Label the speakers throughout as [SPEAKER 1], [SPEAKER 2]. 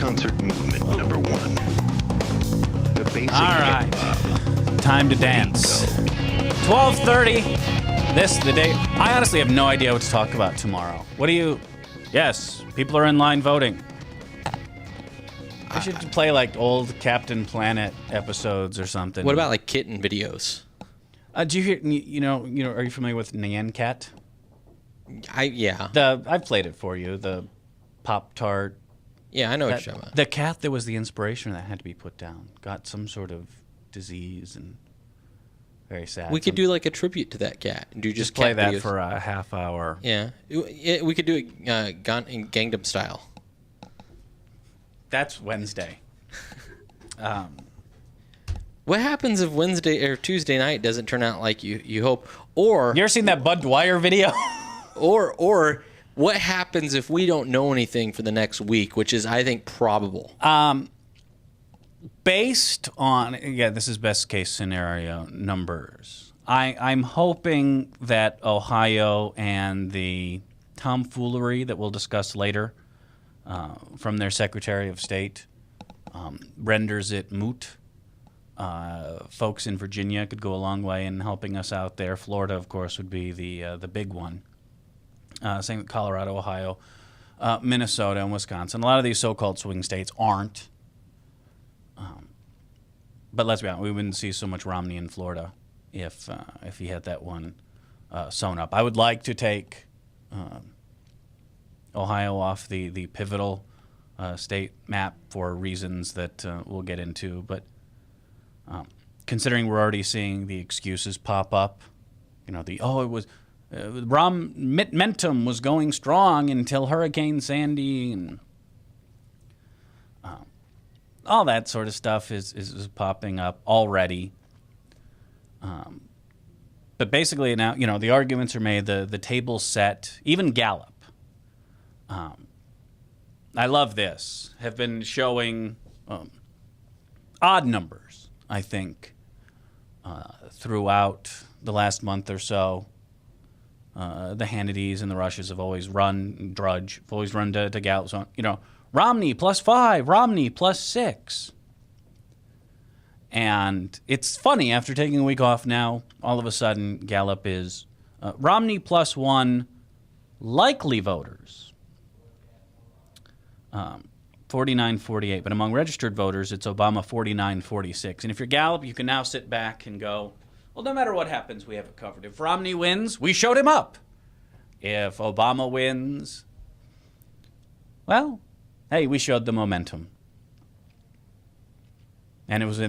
[SPEAKER 1] concert movement number one. The basic
[SPEAKER 2] All right. Time to dance. 12:30. This the day. I honestly have no idea what to talk about tomorrow. What do you... Yes, people are in line voting. I should play like old Captain Planet episodes or something.
[SPEAKER 3] What about like kitten videos?
[SPEAKER 2] Do you hear? You know? Are you familiar with Nyan Cat?
[SPEAKER 3] Yeah.
[SPEAKER 2] I've played it for you. The Pop-Tart.
[SPEAKER 3] Yeah, I know what you're talking about.
[SPEAKER 2] The cat that was the inspiration that had to be put down got some sort of disease and very sad.
[SPEAKER 3] We could do like a tribute to that cat. Do
[SPEAKER 2] just play that
[SPEAKER 3] videos.
[SPEAKER 2] for a half hour.
[SPEAKER 3] Yeah, we could do it in Gangnam style.
[SPEAKER 2] That's Wednesday.
[SPEAKER 3] What happens if Wednesday or Tuesday night doesn't turn out like you hope? Or
[SPEAKER 2] you ever seen that Bud Dwyer video?
[SPEAKER 3] or what happens if we don't know anything for the next week, which is, I think, probable.
[SPEAKER 2] Based on, this is best case scenario numbers. I'm hoping that Ohio and the tomfoolery that we'll discuss later from their Secretary of State renders it moot. Folks in Virginia could go a long way in helping us out there. Florida, of course, would be the big one. Same with Colorado, Ohio, Minnesota, and Wisconsin. A lot of these so-called swing states aren't. But let's be honest, we wouldn't see so much Romney in Florida if he had that one sewn up. I would like to take Ohio off the pivotal state map for reasons that we'll get into. But considering we're already seeing the excuses pop up, momentum was going strong until Hurricane Sandy and all that sort of stuff is popping up already. But basically now, the arguments are made, the table's set, even Gallup. I love this, have been showing odd numbers, I think, throughout the last month or so. The Hannitys and the Rushes have always run to Gallup. So, Romney +5, Romney +6. And it's funny, after taking a week off now, all of a sudden Gallup is Romney +1 likely voters. 49-48. But among registered voters, it's Obama 49-46. And if you're Gallup, you can now sit back and go, well, no matter what happens, we have it covered. If Romney wins, we showed him up. If Obama wins, well, hey, we showed the momentum. And it was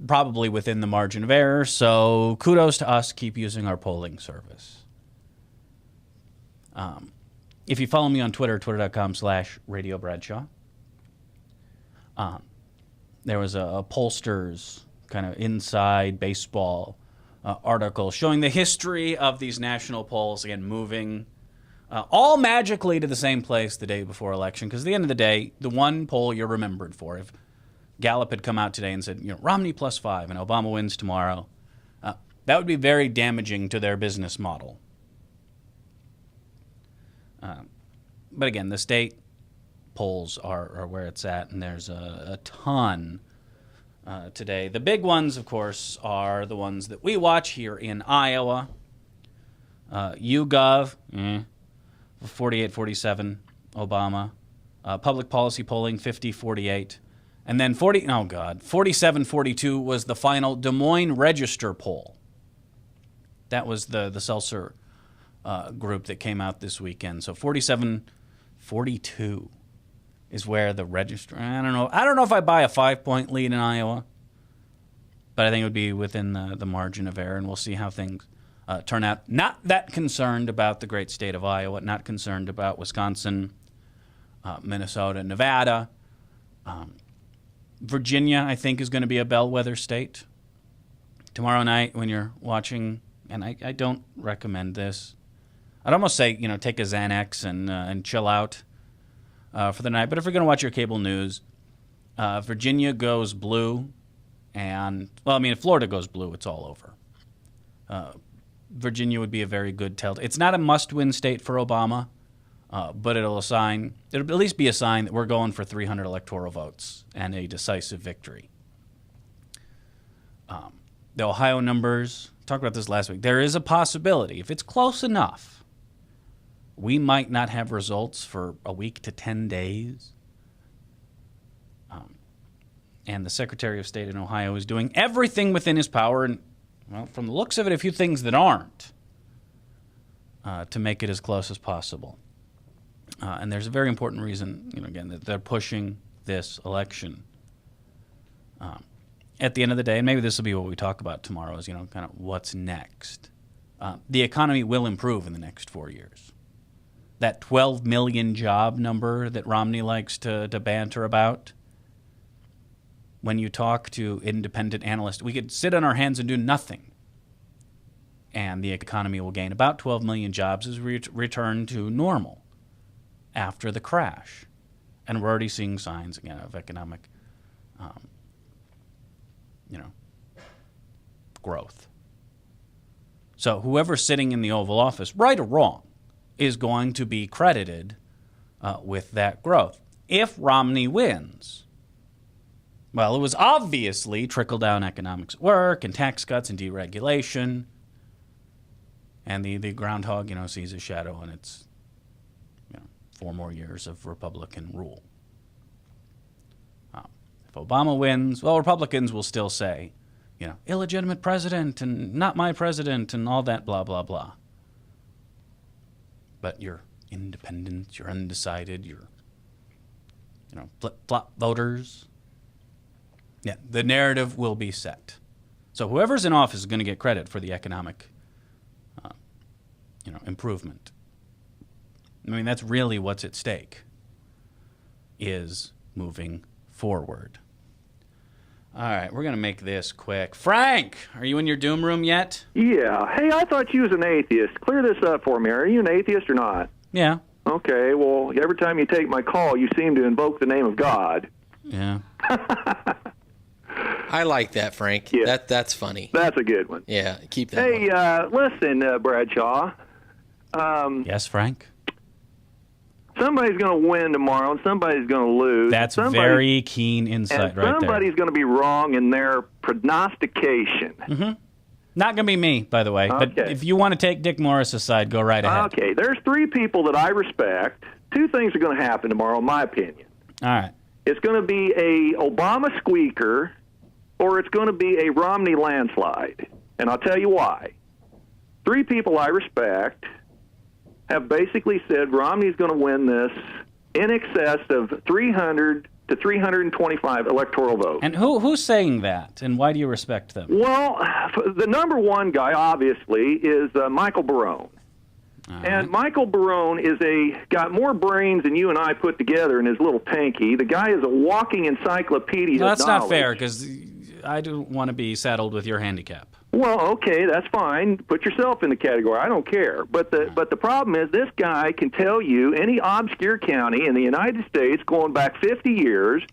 [SPEAKER 2] probably within the margin of error, so kudos to us. Keep using our polling service. If you follow me on Twitter, twitter.com/Radio Bradshaw, there was a pollster's kind of inside baseball article showing the history of these national polls, again, moving all magically to the same place the day before election. Because at the end of the day, the one poll you're remembered for, if Gallup had come out today and said, Romney +5 and Obama wins tomorrow, that would be very damaging to their business model. But again, the state polls are where it's at, and there's a ton today. The big ones, of course, are the ones that we watch here in Iowa. YouGov, 48-47, Obama. Public policy polling, 50-48. And then 47-42 was the final Des Moines Register poll. That was the Seltzer group that came out this weekend. So 47-42 is where the Register. I don't know if I buy a 5-point lead in Iowa, but I think it would be within the margin of error, and we'll see how things turn out. Not that concerned about the great state of Iowa. Not concerned about Wisconsin, Minnesota, Nevada. Virginia, I think, is going to be a bellwether state. Tomorrow night when you're watching, and I don't recommend this. I'd almost say, take a Xanax and chill out for the night. But if you're going to watch your cable news, Virginia goes blue. And, if Florida goes blue, it's all over. Virginia would be a very good tell. It's not a must-win state for Obama. but it'll at least be a sign that we're going for 300 electoral votes and a decisive victory. The Ohio numbers, talked about this last week. There is a possibility, if it's close enough, we might not have results for a week to 10 days. And the Secretary of State in Ohio is doing everything within his power, and, well, from the looks of it, a few things that aren't, to make it as close as possible. And there's a very important reason, again, that they're pushing this election. At the end of the day, and maybe this will be what we talk about tomorrow, is, kind of what's next. The economy will improve in the next 4 years. That 12 million job number that Romney likes to banter about, when you talk to independent analysts, we could sit on our hands and do nothing, and the economy will gain about 12 million jobs as we return to normal after the crash. And we're already seeing signs, again, of economic growth. So whoever's sitting in the Oval Office, right or wrong, is going to be credited with that growth. If Romney wins, well, it was obviously trickle-down economics at work and tax cuts and deregulation, and the groundhog, sees a shadow, and it's 4 more years of Republican rule. If Obama wins, well, Republicans will still say, illegitimate president and not my president and all that blah, blah, blah. But you're independent, you're undecided, you're, flip-flop voters. Yeah, the narrative will be set. So whoever's in office is going to get credit for the economic, improvement. I mean, that's really what's at stake, is moving forward. All right, we're going to make this quick. Frank, are you in your doom room yet?
[SPEAKER 4] Yeah. Hey, I thought you was an atheist. Clear this up for me. Are you an atheist or not?
[SPEAKER 2] Yeah.
[SPEAKER 4] Okay, well, every time you take my call, you seem to invoke the name of God.
[SPEAKER 2] Yeah.
[SPEAKER 3] I like that, Frank.
[SPEAKER 4] Yeah.
[SPEAKER 3] That's funny.
[SPEAKER 4] That's a good one.
[SPEAKER 3] Yeah, keep that
[SPEAKER 4] Hey,
[SPEAKER 3] one.
[SPEAKER 4] listen, Bradshaw.
[SPEAKER 2] Yes, Frank?
[SPEAKER 4] Somebody's going to win tomorrow, and somebody's going to lose.
[SPEAKER 2] That's very keen insight right there.
[SPEAKER 4] Somebody's going to be wrong in their prognostication.
[SPEAKER 2] Mm-hmm. Not going to be me, by the way.
[SPEAKER 4] Okay.
[SPEAKER 2] But if you want to take Dick Morris aside, go right ahead.
[SPEAKER 4] Okay, there's 3 people that I respect. 2 things are going to happen tomorrow, in my opinion.
[SPEAKER 2] All right.
[SPEAKER 4] It's going to be a Obama squeaker, or it's going to be a Romney landslide. And I'll tell you why. 3 people I respect have basically said Romney's going to win this in excess of 300 to 325 electoral votes.
[SPEAKER 2] And who's saying that, and why do you respect them?
[SPEAKER 4] Well, the number one guy, obviously, is Michael Barone. And Michael Barone got more brains than you and I put together in his little tanky. The guy is a walking encyclopedia.
[SPEAKER 2] Well, that's
[SPEAKER 4] of knowledge.
[SPEAKER 2] not fair, because I don't want to be saddled with your handicap.
[SPEAKER 4] Well, okay, that's fine. Put yourself in the category. I don't care. But the problem is this guy can tell you any obscure county in the United States going back 50 years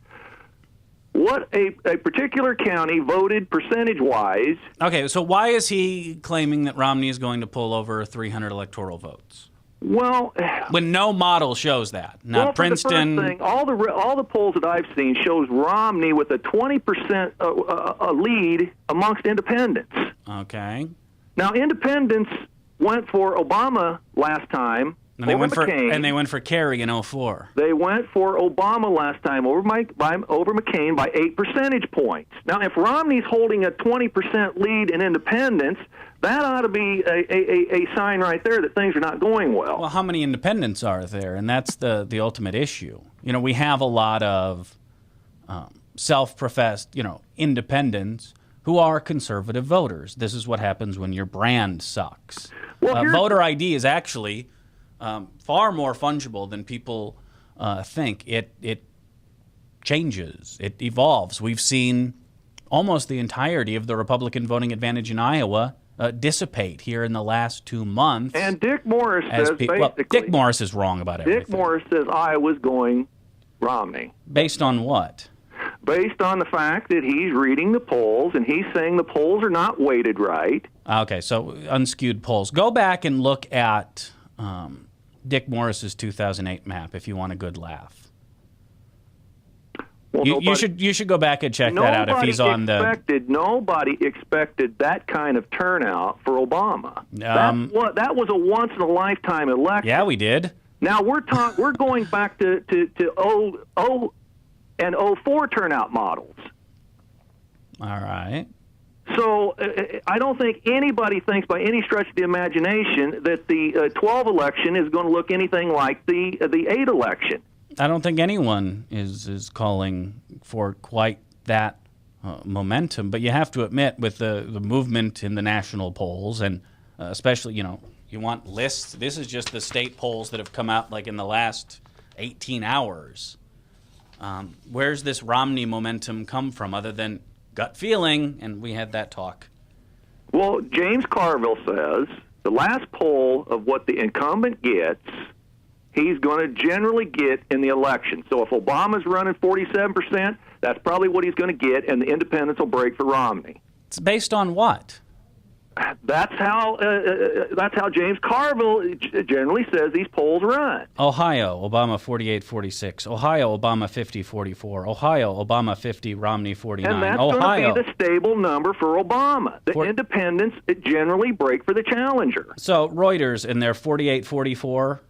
[SPEAKER 4] what a particular county voted percentage-wise.
[SPEAKER 2] Okay, so why is he claiming that Romney is going to pull over 300 electoral votes?
[SPEAKER 4] Well,
[SPEAKER 2] when no model shows that. Not Princeton.
[SPEAKER 4] For the first thing, all the polls that I've seen shows Romney with a 20% lead amongst independents.
[SPEAKER 2] Okay.
[SPEAKER 4] Now, independents went for Obama last time.
[SPEAKER 2] And they went for Kerry in 2004.
[SPEAKER 4] They went for Obama last time over McCain by 8 percentage points. Now, if Romney's holding a 20% lead in independents, that ought to be a sign right there that things are not going well.
[SPEAKER 2] Well, how many independents are there? And that's the ultimate issue. We have a lot of self-professed, independents who are conservative voters. This is what happens when your brand sucks. Well, voter ID is actually far more fungible than people think. It changes. It evolves. We've seen almost the entirety of the Republican voting advantage in Iowa dissipate here in the last 2 months.
[SPEAKER 4] And Dick Morris says basically...
[SPEAKER 2] Dick Morris is wrong about everything.
[SPEAKER 4] Dick Morris says Iowa's going Romney.
[SPEAKER 2] Based on what?
[SPEAKER 4] Based on the fact that he's reading the polls, and he's saying the polls are not weighted right.
[SPEAKER 2] Okay, so unskewed polls. Go back and look at Dick Morris's 2008 map if you want a good laugh.
[SPEAKER 4] Well,
[SPEAKER 2] You should go back and check that out if he's on
[SPEAKER 4] Nobody expected that kind of turnout for Obama. That was a once in a lifetime election.
[SPEAKER 2] Yeah, we did.
[SPEAKER 4] Now we're going back to old 04 turnout models.
[SPEAKER 2] All right.
[SPEAKER 4] So I don't think anybody thinks by any stretch of the imagination that the 12 election is going to look anything like the 8 election.
[SPEAKER 2] I don't think anyone is calling for quite that momentum, but you have to admit with the movement in the national polls, and especially, you want lists. This is just the state polls that have come out like in the last 18 hours. Where's this Romney momentum come from other than gut feeling? And we had that talk.
[SPEAKER 4] Well, James Carville says the last poll of what the incumbent gets, he's going to generally get in the election. So if Obama's running 47%, that's probably what he's going to get, and the independents will break for Romney.
[SPEAKER 2] It's based on what?
[SPEAKER 4] That's how James Carville generally says these polls run.
[SPEAKER 2] Ohio, Obama 48-46. Ohio, Obama 50-44. Ohio, Obama 50, Romney 49.
[SPEAKER 4] And that's going to be the stable number for Obama. The independents generally break for the challenger.
[SPEAKER 2] So Reuters in their 48-44,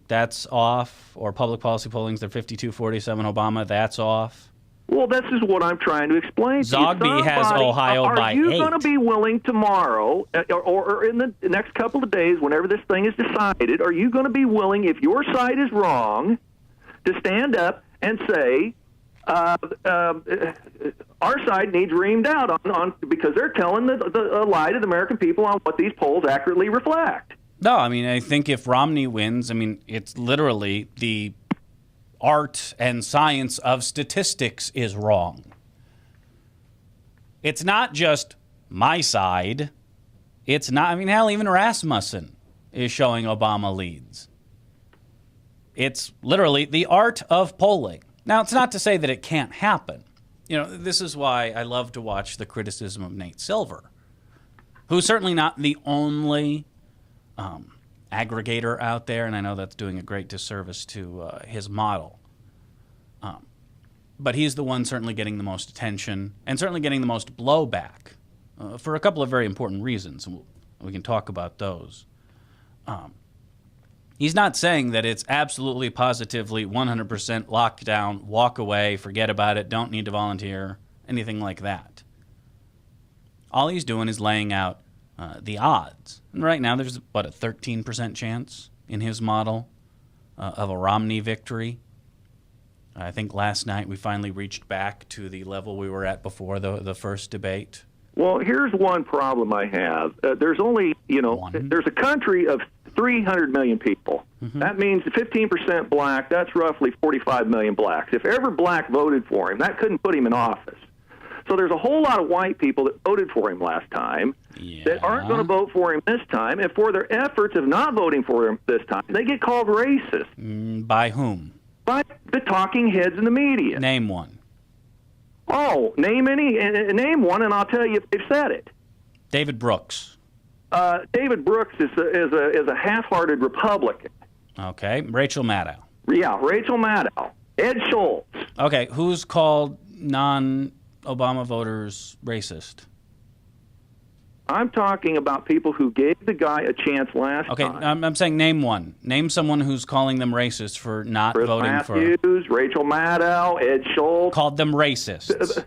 [SPEAKER 2] that's off. Or public policy pollings, they're 52-47 Obama, that's off.
[SPEAKER 4] Well, this is what I'm trying to explain to you.
[SPEAKER 2] Zogby has Ohio by 8.
[SPEAKER 4] Are you going to be willing tomorrow or in the next couple of days, whenever this thing is decided, are you going to be willing, if your side is wrong, to stand up and say, our side needs reamed out on because they're telling the lie to the American people on what these polls accurately reflect?
[SPEAKER 2] No, I think if Romney wins, it's literally the art and science of statistics is wrong. It's not just my side. It's not, hell, even Rasmussen is showing Obama leads. It's literally the art of polling. Now, it's not to say that it can't happen. This is why I love to watch the criticism of Nate Silver, who's certainly not the only aggregator out there, and I know that's doing a great disservice to his model. But he's the one certainly getting the most attention and certainly getting the most blowback for a couple of very important reasons. We can talk about those. He's not saying that it's absolutely, positively, 100% lockdown, walk away, forget about it, don't need to volunteer, anything like that. All he's doing is laying out the odds. And right now there's, a 13% chance in his model of a Romney victory. I think last night we finally reached back to the level we were at before the first debate.
[SPEAKER 4] Well, here's one problem I have. There's only, there's a country of 300 million people. Mm-hmm. That means 15% black, that's roughly 45 million blacks. If every black voted for him, that couldn't put him in office. So there's a whole lot of white people that voted for him last time that aren't going to vote for him this time, and for their efforts of not voting for him this time, they get called racist.
[SPEAKER 2] By whom?
[SPEAKER 4] By the talking heads in the media.
[SPEAKER 2] Name one.
[SPEAKER 4] Oh, name one, and I'll tell you if they've said it.
[SPEAKER 2] David Brooks.
[SPEAKER 4] David Brooks is a half-hearted Republican.
[SPEAKER 2] Okay, Rachel Maddow.
[SPEAKER 4] Yeah, Rachel Maddow. Ed Schultz.
[SPEAKER 2] Okay, who's called non-Obama voters racist?
[SPEAKER 4] I'm talking about people who gave the guy a chance last time.
[SPEAKER 2] Okay, I'm saying name one. Name someone who's calling them racist for not
[SPEAKER 4] Chris
[SPEAKER 2] voting
[SPEAKER 4] Matthews, Rachel Maddow, Ed Schultz.
[SPEAKER 2] Called them racists.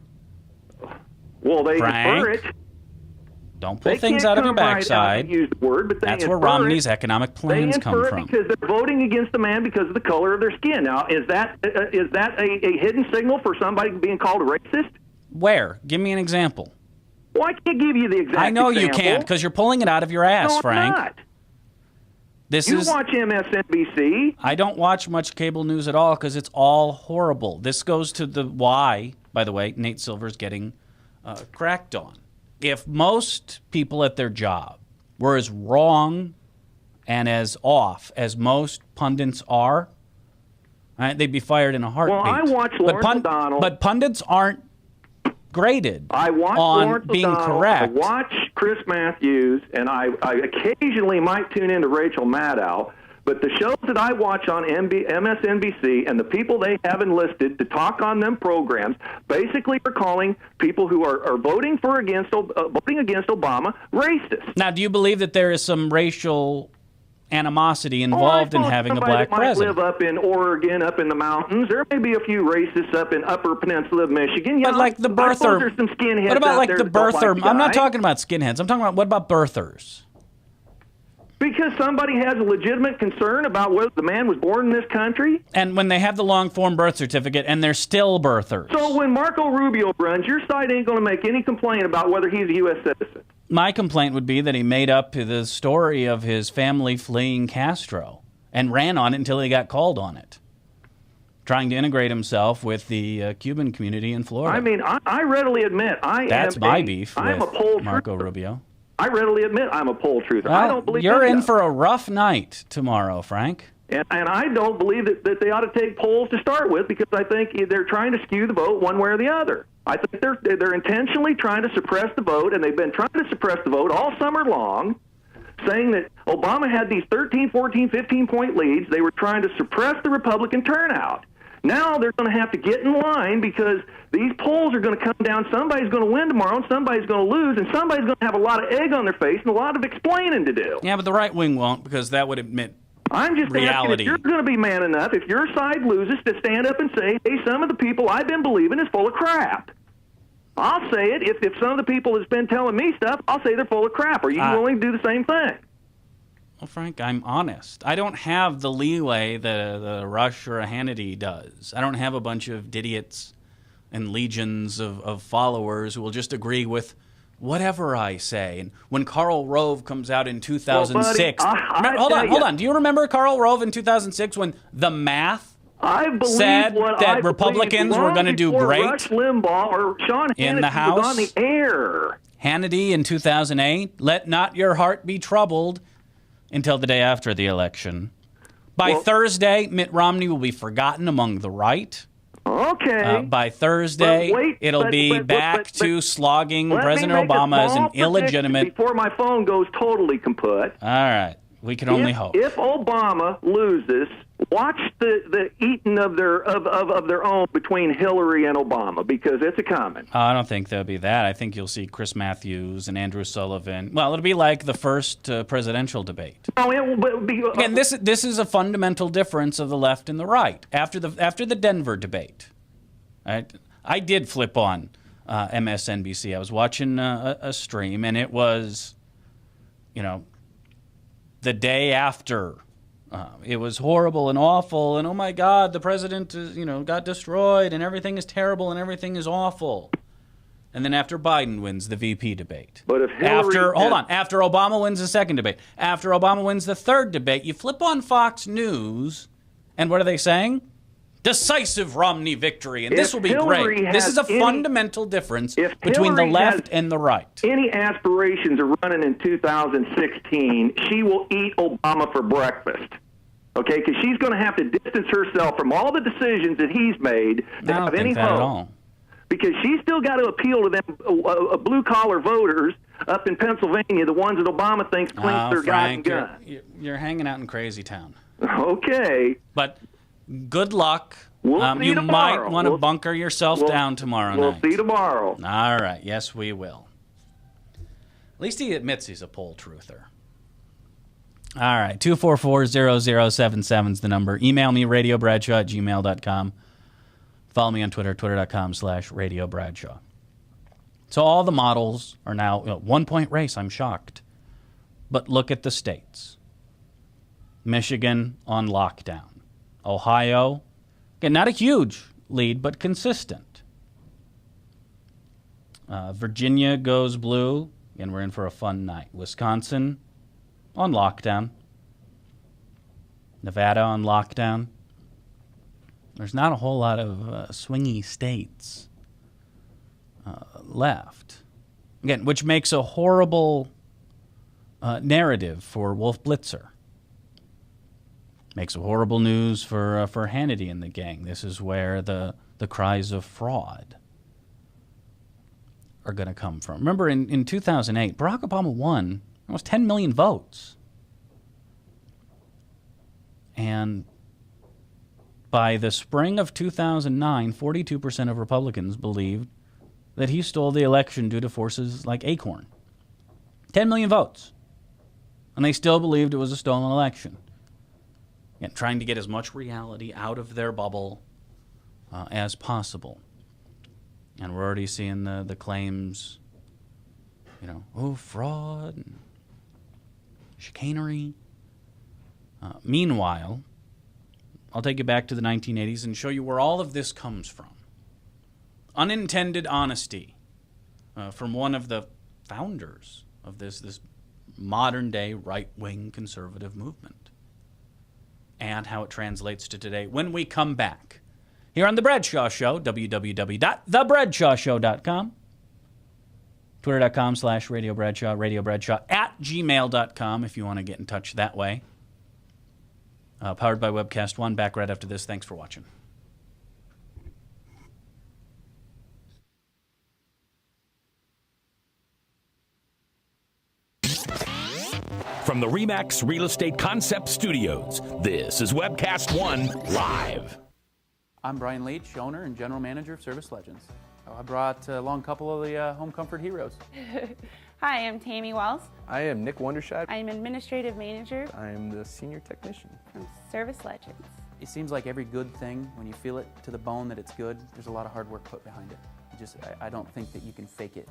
[SPEAKER 4] Well, they
[SPEAKER 2] Frank,
[SPEAKER 4] defer it.
[SPEAKER 2] Don't pull things out of your backside.
[SPEAKER 4] Use the word, but
[SPEAKER 2] that's where Romney's economic plans come from.
[SPEAKER 4] Because they're voting against the man because of the color of their skin. Now, is that a hidden signal for somebody being called a racist?
[SPEAKER 2] Where? Give me an example.
[SPEAKER 4] Well, I can't give you the exact
[SPEAKER 2] I know
[SPEAKER 4] example.
[SPEAKER 2] You can't because you're pulling it out of your ass,
[SPEAKER 4] no,
[SPEAKER 2] Frank.
[SPEAKER 4] I'm not. You watch MSNBC.
[SPEAKER 2] I don't watch much cable news at all because it's all horrible. This goes to the why, by the way, Nate Silver's getting cracked on. If most people at their job were as wrong and as off as most pundits are, right, they'd be fired in a heartbeat.
[SPEAKER 4] Well, I watch Lawrence O'Donnell.
[SPEAKER 2] But pundits aren't graded
[SPEAKER 4] I watch
[SPEAKER 2] on
[SPEAKER 4] Lawrence
[SPEAKER 2] being
[SPEAKER 4] O'Donnell,
[SPEAKER 2] correct.
[SPEAKER 4] I watch Chris Matthews, and I occasionally might tune into Rachel Maddow, But the shows that I watch on MSNBC and the people they have enlisted to talk on them programs basically are calling people who are voting against Obama racist.
[SPEAKER 2] Now, do you believe that there is some racial animosity involved in having a black
[SPEAKER 4] might
[SPEAKER 2] president?
[SPEAKER 4] live up in Oregon, up in the mountains. There may be a few racists up in Upper Peninsula of Michigan.
[SPEAKER 2] But like the birther,
[SPEAKER 4] there's some skinheads
[SPEAKER 2] what about
[SPEAKER 4] out
[SPEAKER 2] like
[SPEAKER 4] there
[SPEAKER 2] the
[SPEAKER 4] that don't
[SPEAKER 2] birther?
[SPEAKER 4] like the
[SPEAKER 2] I'm not
[SPEAKER 4] guy.
[SPEAKER 2] talking about skinheads. I'm talking about what about birthers?
[SPEAKER 4] Because somebody has a legitimate concern about whether the man was born in this country.
[SPEAKER 2] And when they have the long-form birth certificate and they're still birthers.
[SPEAKER 4] So when Marco Rubio runs, your side ain't going to make any complaint about whether he's a U.S. citizen.
[SPEAKER 2] My complaint would be that he made up the story of his family fleeing Castro and ran on it until he got called on it, trying to integrate himself with the Cuban community in Florida.
[SPEAKER 4] I mean, I readily admit
[SPEAKER 2] That's my beef
[SPEAKER 4] I'm
[SPEAKER 2] with
[SPEAKER 4] a poll
[SPEAKER 2] Marco
[SPEAKER 4] truther.
[SPEAKER 2] Rubio.
[SPEAKER 4] I readily admit I'm a poll truther.
[SPEAKER 2] Well,
[SPEAKER 4] I don't believe
[SPEAKER 2] you're
[SPEAKER 4] any
[SPEAKER 2] in
[SPEAKER 4] of
[SPEAKER 2] for a rough night tomorrow, Frank.
[SPEAKER 4] And I don't believe that they ought to take polls to start with, because I think they're trying to skew the vote one way or the other. I think they're intentionally trying to suppress the vote, and they've been trying to suppress the vote all summer long, saying that Obama had these 13, 14, 15-point leads. They were trying to suppress the Republican turnout. Now they're going to have to get in line, because these polls are going to come down. Somebody's going to win tomorrow, and somebody's going to lose, and somebody's going to have a lot of egg on their face and a lot of explaining to do.
[SPEAKER 2] Yeah, but the right wing won't, because that would admit
[SPEAKER 4] I'm just
[SPEAKER 2] reality.
[SPEAKER 4] asking if you're going to be man enough, if your side loses, to stand up and say, hey, some of the people I've been believing is full of crap. I'll say it. If some of the people that's been telling me stuff, I'll say they're full of crap. Are you willing to do the same thing?
[SPEAKER 2] Well, Frank, I'm honest. I don't have the leeway that a Rush or a Hannity does. I don't have a bunch of idiots and legions of followers who will just agree with whatever I say. And when Karl Rove comes out in 2006...
[SPEAKER 4] Well, buddy,
[SPEAKER 2] hold on. Do you remember Karl Rove in 2006 when The Math said that Republicans were going to do great
[SPEAKER 4] Rush Limbaugh or Sean Hannity
[SPEAKER 2] in the House?
[SPEAKER 4] was on the air.
[SPEAKER 2] Hannity in 2008, let not your heart be troubled, until the day after the election. By Thursday, Mitt Romney will be forgotten among the right.
[SPEAKER 4] Okay.
[SPEAKER 2] By Thursday, it'll be back to slogging President Obama as an illegitimate...
[SPEAKER 4] Before my phone goes totally kaput.
[SPEAKER 2] All right. We can only hope.
[SPEAKER 4] If Obama loses, watch the eating of their own between Hillary and Obama, because it's a coming.
[SPEAKER 2] I don't think there'll be that. I think you'll see Chris Matthews and Andrew Sullivan. Well, it'll be like the first presidential debate.
[SPEAKER 4] No, it will be,
[SPEAKER 2] Again, this is a fundamental difference of the left and the right. After the Denver debate, right? I did flip on MSNBC. I was watching a stream, and it was, the day after. It was horrible and awful, and oh my God, the president, got destroyed, and everything is terrible, and everything is awful. And then after Biden wins the VP debate,
[SPEAKER 4] but if Hillary
[SPEAKER 2] after Obama wins the second debate, after Obama wins the third debate, you flip on Fox News, and what are they saying? Decisive Romney victory, and this will be great. This is a fundamental difference between the left and the right.
[SPEAKER 4] Any aspirations of running in 2016, she will eat Obama for breakfast. Okay, because she's going to have to distance herself from all the decisions that he's made to have any hope.
[SPEAKER 2] At all.
[SPEAKER 4] Because she's still got to appeal to them blue-collar voters up in Pennsylvania, the ones that Obama thinks cleans their
[SPEAKER 2] Frank,
[SPEAKER 4] gun.
[SPEAKER 2] You're hanging out in crazy town.
[SPEAKER 4] Okay.
[SPEAKER 2] But good luck.
[SPEAKER 4] We'll see
[SPEAKER 2] you
[SPEAKER 4] tomorrow.
[SPEAKER 2] might want to bunker yourself down tomorrow night.
[SPEAKER 4] We'll see tomorrow.
[SPEAKER 2] All right. Yes, we will. At least he admits he's a poll truther. All right. 244-0077 is the number. Email me, radiobradshaw@gmail.com. Follow me on Twitter, twitter.com/Radio Bradshaw. So all the models are now 1-point race. I'm shocked. But look at the states. Michigan on lockdown. Ohio, again, not a huge lead, but consistent. Virginia goes blue. Again, we're in for a fun night. Wisconsin on lockdown. Nevada on lockdown. There's not a whole lot of swingy states left. Again, which makes a horrible narrative for Wolf Blitzer. Makes a horrible news for Hannity and the gang. This is where the cries of fraud are going to come from. Remember, in 2008, Barack Obama won almost 10 million votes. And by the spring of 2009, 42% of Republicans believed that he stole the election due to forces like Acorn. 10 million votes. And they still believed it was a stolen election. Again, trying to get as much reality out of their bubble as possible. And we're already seeing the claims, fraud and chicanery. Meanwhile, I'll take you back to the 1980s and show you where all of this comes from. Unintended honesty from one of the founders of this modern-day right-wing conservative movement, and how it translates to today when we come back here on The Bradshaw Show, www.thebradshawshow.com, twitter.com/Radio Bradshaw, Radio Bradshaw @gmail.com if you want to get in touch that way. Powered by Webcast One. Back right after this. Thanks for watching.
[SPEAKER 5] From the RE/MAX Real Estate Concept Studios, this is Webcast One Live.
[SPEAKER 6] I'm Brian Leach, owner and general manager of Service Legends. I brought along a couple of the home comfort heroes.
[SPEAKER 7] Hi, I'm Tammy Wells.
[SPEAKER 8] I am Nick Wondershad.
[SPEAKER 7] I'm administrative manager
[SPEAKER 8] I am the senior technician.
[SPEAKER 7] from Service Legends.
[SPEAKER 6] It seems like every good thing, when you feel it to the bone that it's good, there's a lot of hard work put behind it. I don't think that you can fake it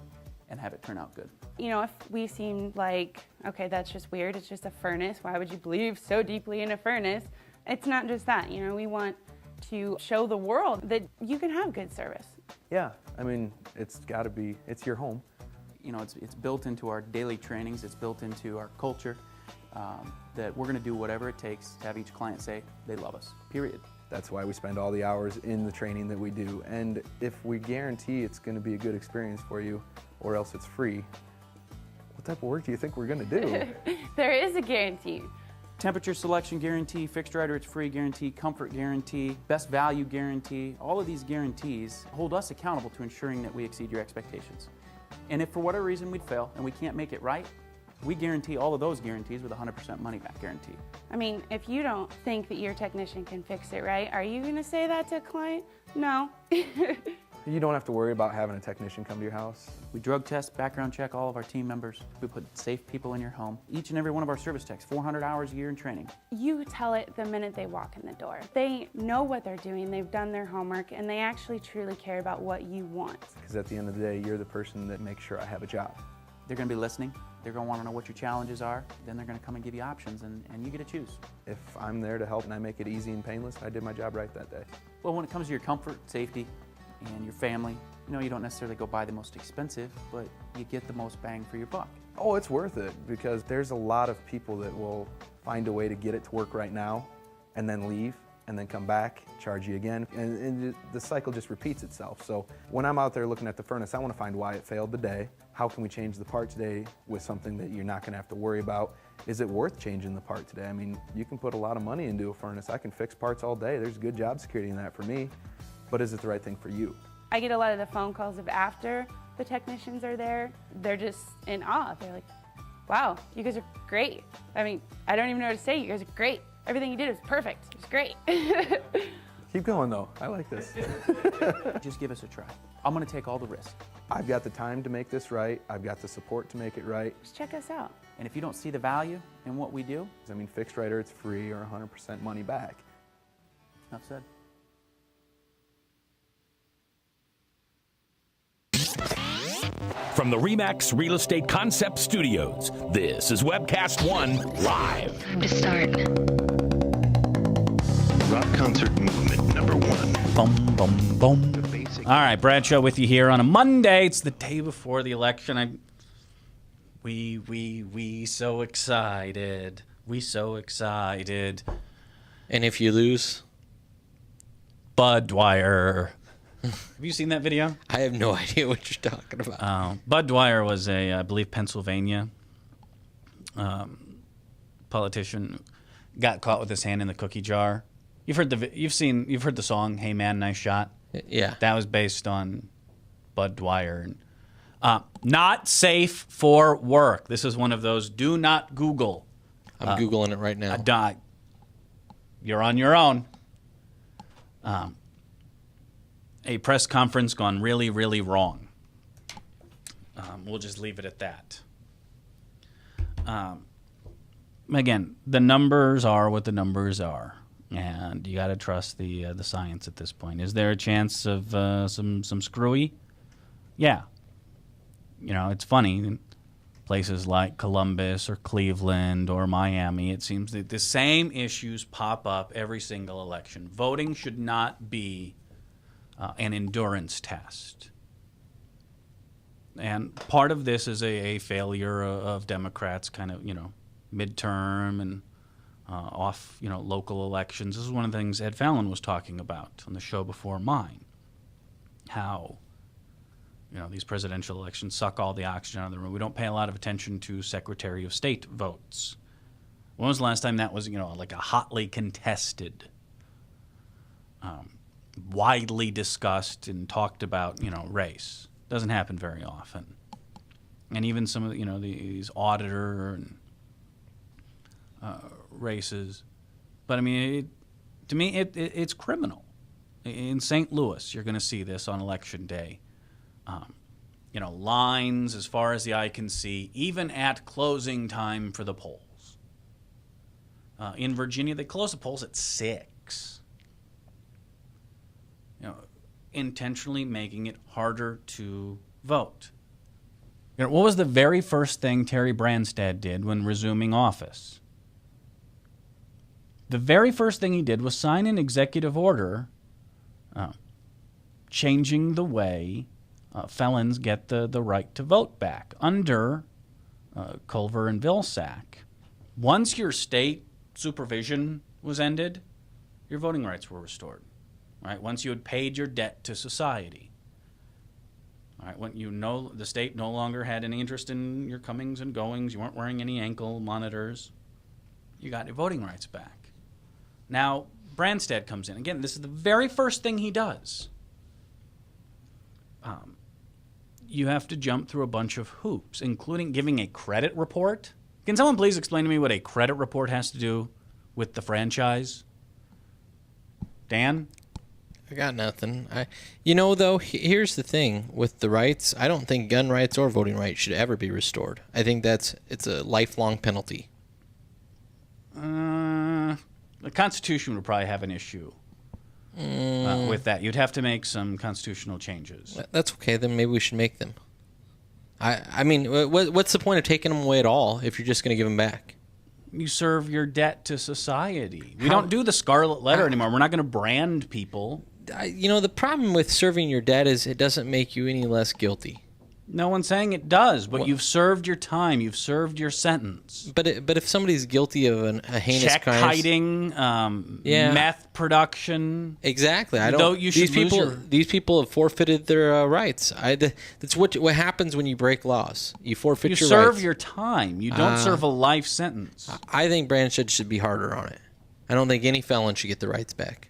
[SPEAKER 6] and have it turn out good.
[SPEAKER 7] You know, if we seem like, okay, that's just weird, it's just a furnace, why would you believe so deeply in a furnace? It's not just that, we want to show the world that you can have good service.
[SPEAKER 8] Yeah, I mean, it's your home.
[SPEAKER 6] It's built into our daily trainings, it's built into our culture, that we're gonna do whatever it takes to have each client say they love us, period.
[SPEAKER 8] That's why we spend all the hours in the training that we do. And if we guarantee it's gonna be a good experience for you, or else it's free, what type of work do you think we're gonna do?
[SPEAKER 7] There is a guarantee.
[SPEAKER 6] Temperature selection guarantee, fixed right or it's free guarantee, comfort guarantee, best value guarantee. All of these guarantees hold us accountable to ensuring that we exceed your expectations. And if for whatever reason we'd fail and we can't make it right, we guarantee all of those guarantees with a 100% money back guarantee.
[SPEAKER 7] I mean, if you don't think that your technician can fix it right, are you gonna say that to a client? No.
[SPEAKER 8] You don't have to worry about having a technician come to your house.
[SPEAKER 6] We drug test, background check all of our team members. We put safe people in your home. Each and every one of our service techs, 400 hours a year in training.
[SPEAKER 7] You tell it the minute they walk in the door. They know what they're doing, they've done their homework, and they actually truly care about what you want.
[SPEAKER 8] Because at the end of the day, you're the person that makes sure I have a job.
[SPEAKER 6] They're gonna be listening. They're gonna wanna know what your challenges are. Then they're gonna come and give you options, and you get to choose.
[SPEAKER 8] If I'm there to help and I make it easy and painless, I did my job right that day.
[SPEAKER 6] Well, when it comes to your comfort, safety, and your family, you don't necessarily go buy the most expensive, but you get the most bang for your buck.
[SPEAKER 8] Oh, it's worth it, because there's a lot of people that will find a way to get it to work right now and then leave and then come back, charge you again, and the cycle just repeats itself. So when I'm out there looking at the furnace, I want to find why it failed today. How can we change the part today with something that you're not going to have to worry about? Is it worth changing the part today? I mean, you can put a lot of money into a furnace. I can fix parts all day. There's good job security in that for me, but is it the right thing for you?
[SPEAKER 7] I get a lot of the phone calls of after the technicians are there. They're just in awe. They're like, wow, you guys are great. I mean, I don't even know what to say. You guys are great. Everything you did was perfect. It was great.
[SPEAKER 8] Keep going though, I like this.
[SPEAKER 6] Just give us a try. I'm gonna take all the risk.
[SPEAKER 8] I've got the time to make this right. I've got the support to make it right.
[SPEAKER 7] Just check us out.
[SPEAKER 6] And if you don't see the value in what we do,
[SPEAKER 8] I mean, fixed right or it's free or 100% money back.
[SPEAKER 6] enough said.
[SPEAKER 5] From the RE/MAX Real Estate Concept Studios, this is Webcast One Live.
[SPEAKER 9] Time to start.
[SPEAKER 1] Rock concert movement number 1.
[SPEAKER 2] Boom, boom, boom. All right, Bradshaw with you here on a Monday. It's the day before the election. We so excited. We so excited.
[SPEAKER 3] And if you lose,
[SPEAKER 2] Bud Dwyer. Have you seen that video?
[SPEAKER 3] I have no idea what you're talking about.
[SPEAKER 2] Bud Dwyer was I believe, Pennsylvania politician. Got caught with his hand in the cookie jar. You've heard the song "Hey Man, Nice Shot."
[SPEAKER 3] Yeah.
[SPEAKER 2] That was based on Bud Dwyer. Not safe for work. This is one of those. Do not Google.
[SPEAKER 3] I'm Googling it right now.
[SPEAKER 2] you're on your own. A press conference gone really, really wrong. We'll just leave it at that. Again, the numbers are what the numbers are, and you got to trust the science at this point. Is there a chance of some screwy? Yeah. You know, it's funny. Places like Columbus or Cleveland or Miami, it seems that the same issues pop up every single election. Voting should not be an endurance test. And part of this is a failure of Democrats, kind of, midterm and off, local elections. This is one of the things Ed Fallon was talking about on the show before mine. How, these presidential elections suck all the oxygen out of the room. We don't pay a lot of attention to Secretary of State votes. When was the last time that was, like a hotly contested, widely discussed and talked about, race? Doesn't happen very often. And even some of the, these auditor and races. But I mean, to me, it's criminal. In St. Louis, you're going to see this on Election Day. Lines as far as the eye can see, even at closing time for the polls. In Virginia, they close the polls at 6. Intentionally making it harder to vote. What was the very first thing Terry Branstad did when resuming office? The very first thing he did was sign an executive order changing the way felons get the right to vote back under Culver and Vilsack. Once your state supervision was ended, your voting rights were restored. Right? Once you had paid your debt to society. All right, when the state no longer had any interest in your comings and goings, you weren't wearing any ankle monitors, you got your voting rights back. Now, Branstad comes in. Again, this is the very first thing he does. You have to jump through a bunch of hoops, including giving a credit report. Can someone please explain to me what a credit report has to do with the franchise? Dan?
[SPEAKER 3] I got nothing. Though, here's the thing with the rights. I don't think gun rights or voting rights should ever be restored. I think it's a lifelong penalty.
[SPEAKER 2] The Constitution would probably have an issue with that. You'd have to make some constitutional changes.
[SPEAKER 3] That's okay. Then maybe we should make them. I mean, what's the point of taking them away at all if you're just going to give them back?
[SPEAKER 2] You serve your debt to society. We don't do the scarlet letter anymore. We're not going to brand people.
[SPEAKER 3] The problem with serving your debt is it doesn't make you any less guilty.
[SPEAKER 2] No one's saying it does, but you've served your time. You've served your sentence.
[SPEAKER 3] But if somebody's guilty of a heinous
[SPEAKER 2] check
[SPEAKER 3] crime,
[SPEAKER 2] hiding, meth production.
[SPEAKER 3] Exactly.
[SPEAKER 2] These
[SPEAKER 3] people have forfeited their rights. That's what happens when you break laws. You forfeit your rights.
[SPEAKER 2] You serve your time. You don't serve a life sentence.
[SPEAKER 3] I think Branstad should be harder on it. I don't think any felon should get the rights back.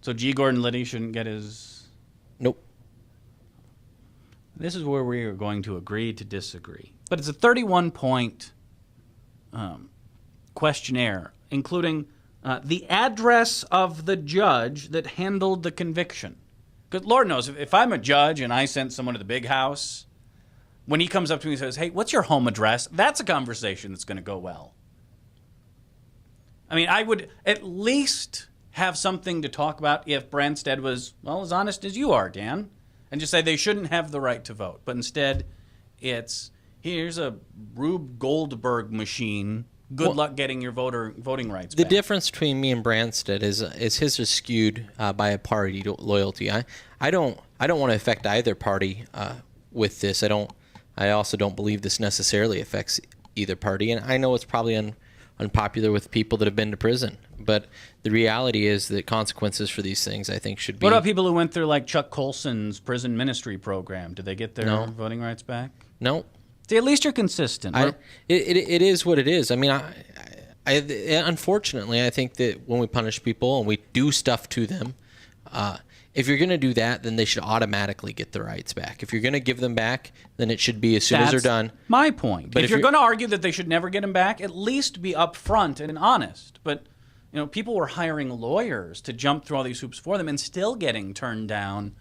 [SPEAKER 2] So G. Gordon Liddy shouldn't get his...
[SPEAKER 3] Nope.
[SPEAKER 2] This is where we are going to agree to disagree. But it's a 31-point questionnaire, including the address of the judge that handled the conviction. Because Lord knows, if I'm a judge and I sent someone to the big house, when he comes up to me and says, hey, what's your home address? That's a conversation that's going to go well. I mean, I would at least have something to talk about if Branstad was, as honest as you are, Dan, and just say they shouldn't have the right to vote. But instead, it's, here's a Rube Goldberg machine. Good luck getting your voting rights back.
[SPEAKER 3] The difference between me and Branstad is his is skewed by a party loyalty. I don't want to affect either party with this. I also don't believe this necessarily affects either party. And I know it's probably unpopular with people that have been to prison. But the reality is that consequences for these things, I think, should be...
[SPEAKER 2] What about people who went through, like, Chuck Colson's prison ministry program? Did they get their voting rights back?
[SPEAKER 3] No.
[SPEAKER 2] See, at least you're consistent.
[SPEAKER 3] It is what it is. I mean, unfortunately, I think that when we punish people and we do stuff to them, if you're going to do that, then they should automatically get their rights back. If you're going to give them back, then it should be as soon as they're done.
[SPEAKER 2] My point. But if you're going to argue that they should never get them back, at least be upfront and honest. But people were hiring lawyers to jump through all these hoops for them and still getting turned down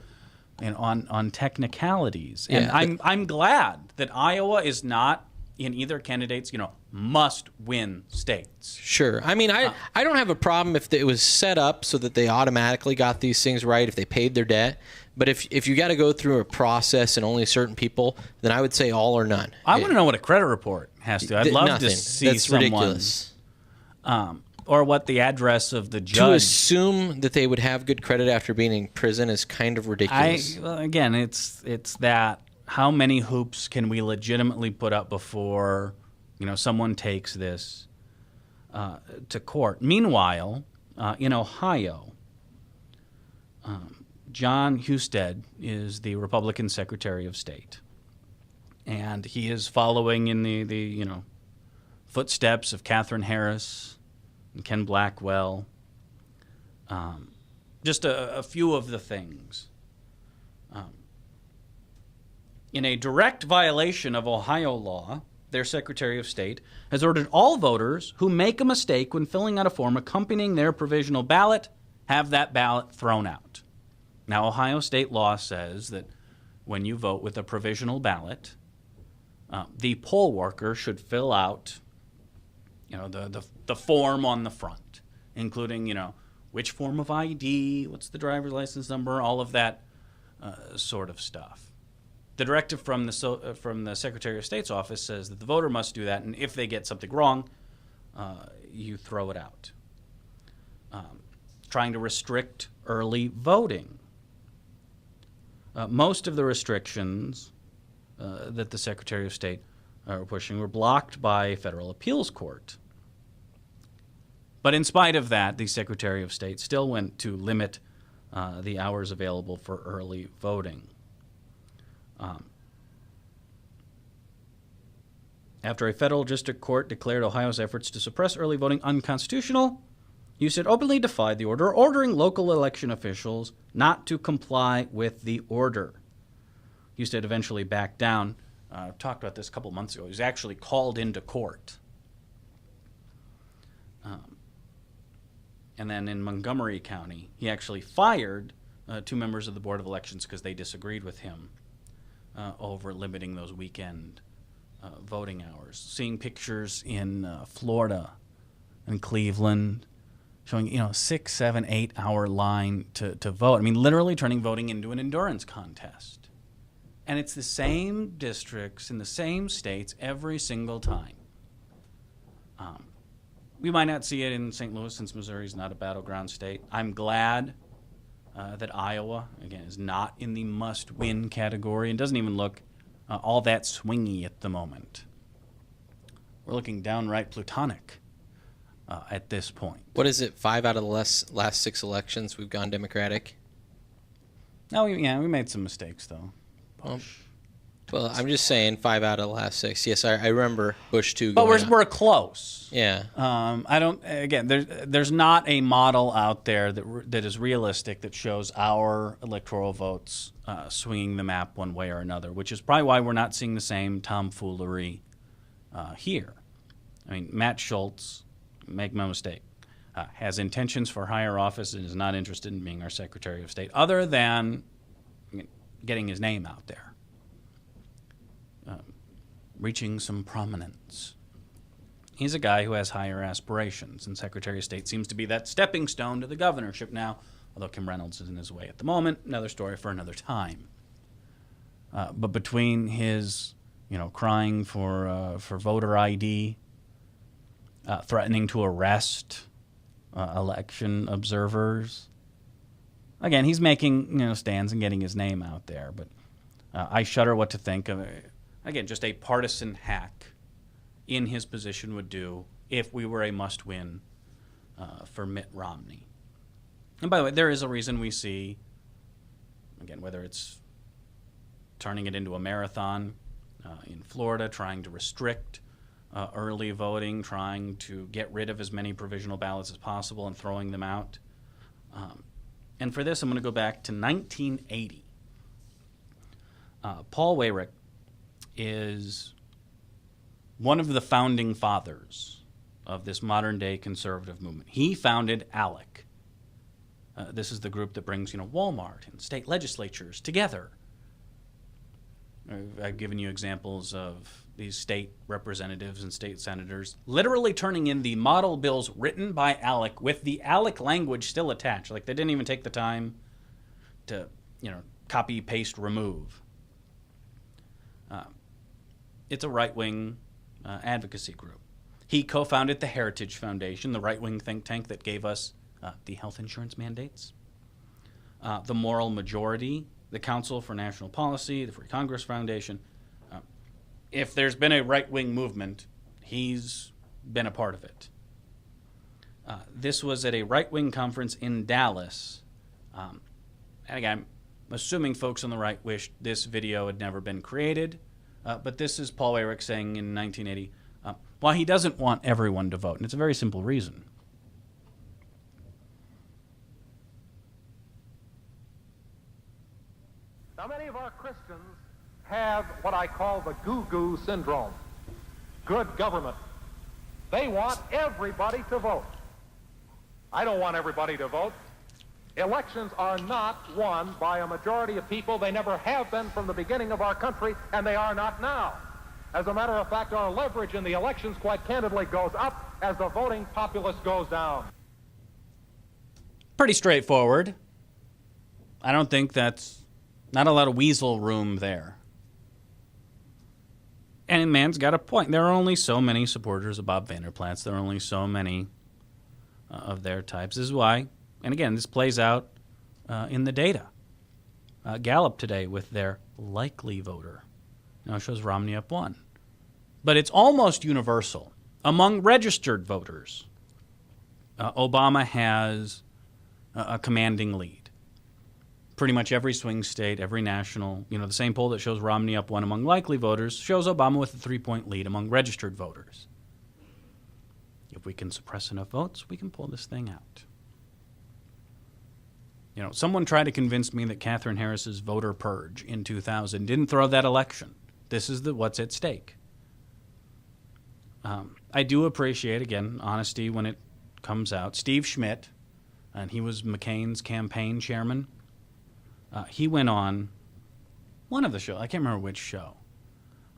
[SPEAKER 2] on technicalities. And
[SPEAKER 3] Yeah,
[SPEAKER 2] I'm glad that Iowa is not in either candidate's, must-win states.
[SPEAKER 3] Sure. I mean, I don't have a problem if it was set up so that they automatically got these things right, if they paid their debt. But if you got to go through a process and only certain people, then I would say all or none.
[SPEAKER 2] I want to know what a credit report has to. I'd love
[SPEAKER 3] Nothing.
[SPEAKER 2] to see
[SPEAKER 3] That's
[SPEAKER 2] someone,
[SPEAKER 3] ridiculous.
[SPEAKER 2] or what the address of the
[SPEAKER 3] To
[SPEAKER 2] judge.
[SPEAKER 3] assume that they would have good credit after being in prison is kind of ridiculous.
[SPEAKER 2] Again, it's that how many hoops can we legitimately put up before someone takes this to court? Meanwhile, in Ohio, John Husted is the Republican Secretary of State, and he is following in the footsteps of Katherine Harris and Ken Blackwell. Just a few of the things. In a direct violation of Ohio law, their Secretary of State has ordered all voters who make a mistake when filling out a form accompanying their provisional ballot have that ballot thrown out. Now, Ohio state law says that when you vote with a provisional ballot, the poll worker should fill out, the form on the front, including, which form of ID, what's the driver's license number, all of that sort of stuff. The directive from the Secretary of State's office says that the voter must do that, and if they get something wrong, you throw it out. Trying to restrict early voting. Most of the restrictions that the Secretary of State were pushing were blocked by a federal appeals court. But in spite of that, the Secretary of State still went to limit the hours available for early voting. After a federal district court declared Ohio's efforts to suppress early voting unconstitutional, Husted openly defied the order, ordering local election officials not to comply with the order. Husted eventually backed down. Talked about this a couple months ago. He was actually called into court. And then in Montgomery County, he actually fired 2 members of the Board of Elections because they disagreed with him over limiting those weekend voting hours. Seeing pictures in Florida and Cleveland showing, 6, 7, 8 hour line to vote. I mean, literally turning voting into an endurance contest. And it's the same districts in the same states every single time. We might not see it in St. Louis since Missouri is not a battleground state. I'm glad that Iowa, again, is not in the must-win category and doesn't even look all that swingy at the moment. We're looking downright plutonic at this point.
[SPEAKER 3] What is it? 5 out of the last 6 elections we've gone Democratic.
[SPEAKER 2] No, we made some mistakes though.
[SPEAKER 3] Well, I'm just saying 5 out of the last 6. Yes, I remember Bush 2.
[SPEAKER 2] But we're close.
[SPEAKER 3] Yeah.
[SPEAKER 2] I don't. Again, there's not a model out there that is realistic that shows our electoral votes swinging the map one way or another, which is probably why we're not seeing the same tomfoolery here. I mean, Matt Schultz, make no mistake, has intentions for higher office and is not interested in being our Secretary of State, other than getting his name out there. Reaching some prominence. He's a guy who has higher aspirations, and Secretary of State seems to be that stepping stone to the governorship now, although Kim Reynolds is in his way at the moment. Another story for another time. But between his, crying for voter ID, threatening to arrest election observers, again, he's making stands and getting his name out there. But I shudder what to think of it. Again, just a partisan hack in his position would do if we were a must-win for Mitt Romney. And by the way, there is a reason we see, again, whether it's turning it into a marathon in Florida, trying to restrict early voting, trying to get rid of as many provisional ballots as possible and throwing them out. And for this, I'm going to go back to 1980. Paul Weyrich is one of the founding fathers of this modern-day conservative movement. He founded ALEC. This is the group that brings, Walmart and state legislatures together. I've given you examples of these state representatives and state senators literally turning in the model bills written by ALEC with the ALEC language still attached. Like, they didn't even take the time to, copy, paste, remove. It's a right-wing advocacy group. He co-founded the Heritage Foundation, the right-wing think tank that gave us the health insurance mandates, the Moral Majority, the Council for National Policy, the Free Congress Foundation. If there's been a right-wing movement, he's been a part of it. This was at a right-wing conference in Dallas. And again, I'm assuming folks on the right wished this video had never been created. But this is Paul Ehrlich saying in 1980, why he doesn't want everyone to vote. And it's a very simple reason.
[SPEAKER 9] Now, many of our Christians have what I call the goo-goo syndrome. Good government. They want everybody to vote. I don't want everybody to vote. Elections are not won by a majority of people. They never have been from the beginning of our country, and they are not now. As a matter of fact, our leverage in the elections, quite candidly, goes up as the voting populace goes down.
[SPEAKER 2] Pretty straightforward. I don't think that's not a lot of weasel room there. And man's got a point. There are only so many supporters of Bob Vander Plaats. There are only so many of their types. This is why, and again, this plays out in the data. Gallup today with their likely voter now shows Romney up 1. But it's almost universal. Among registered voters, Obama has a commanding lead. Pretty much every swing state, every national, the same poll that shows Romney up 1 among likely voters shows Obama with a 3-point lead among registered voters. If we can suppress enough votes, we can pull this thing out. Someone tried to convince me that Katherine Harris's voter purge in 2000 didn't throw that election. This is what's at stake. I do appreciate, again, honesty when it comes out. Steve Schmidt, and he was McCain's campaign chairman. He went on one of the shows. I can't remember which show.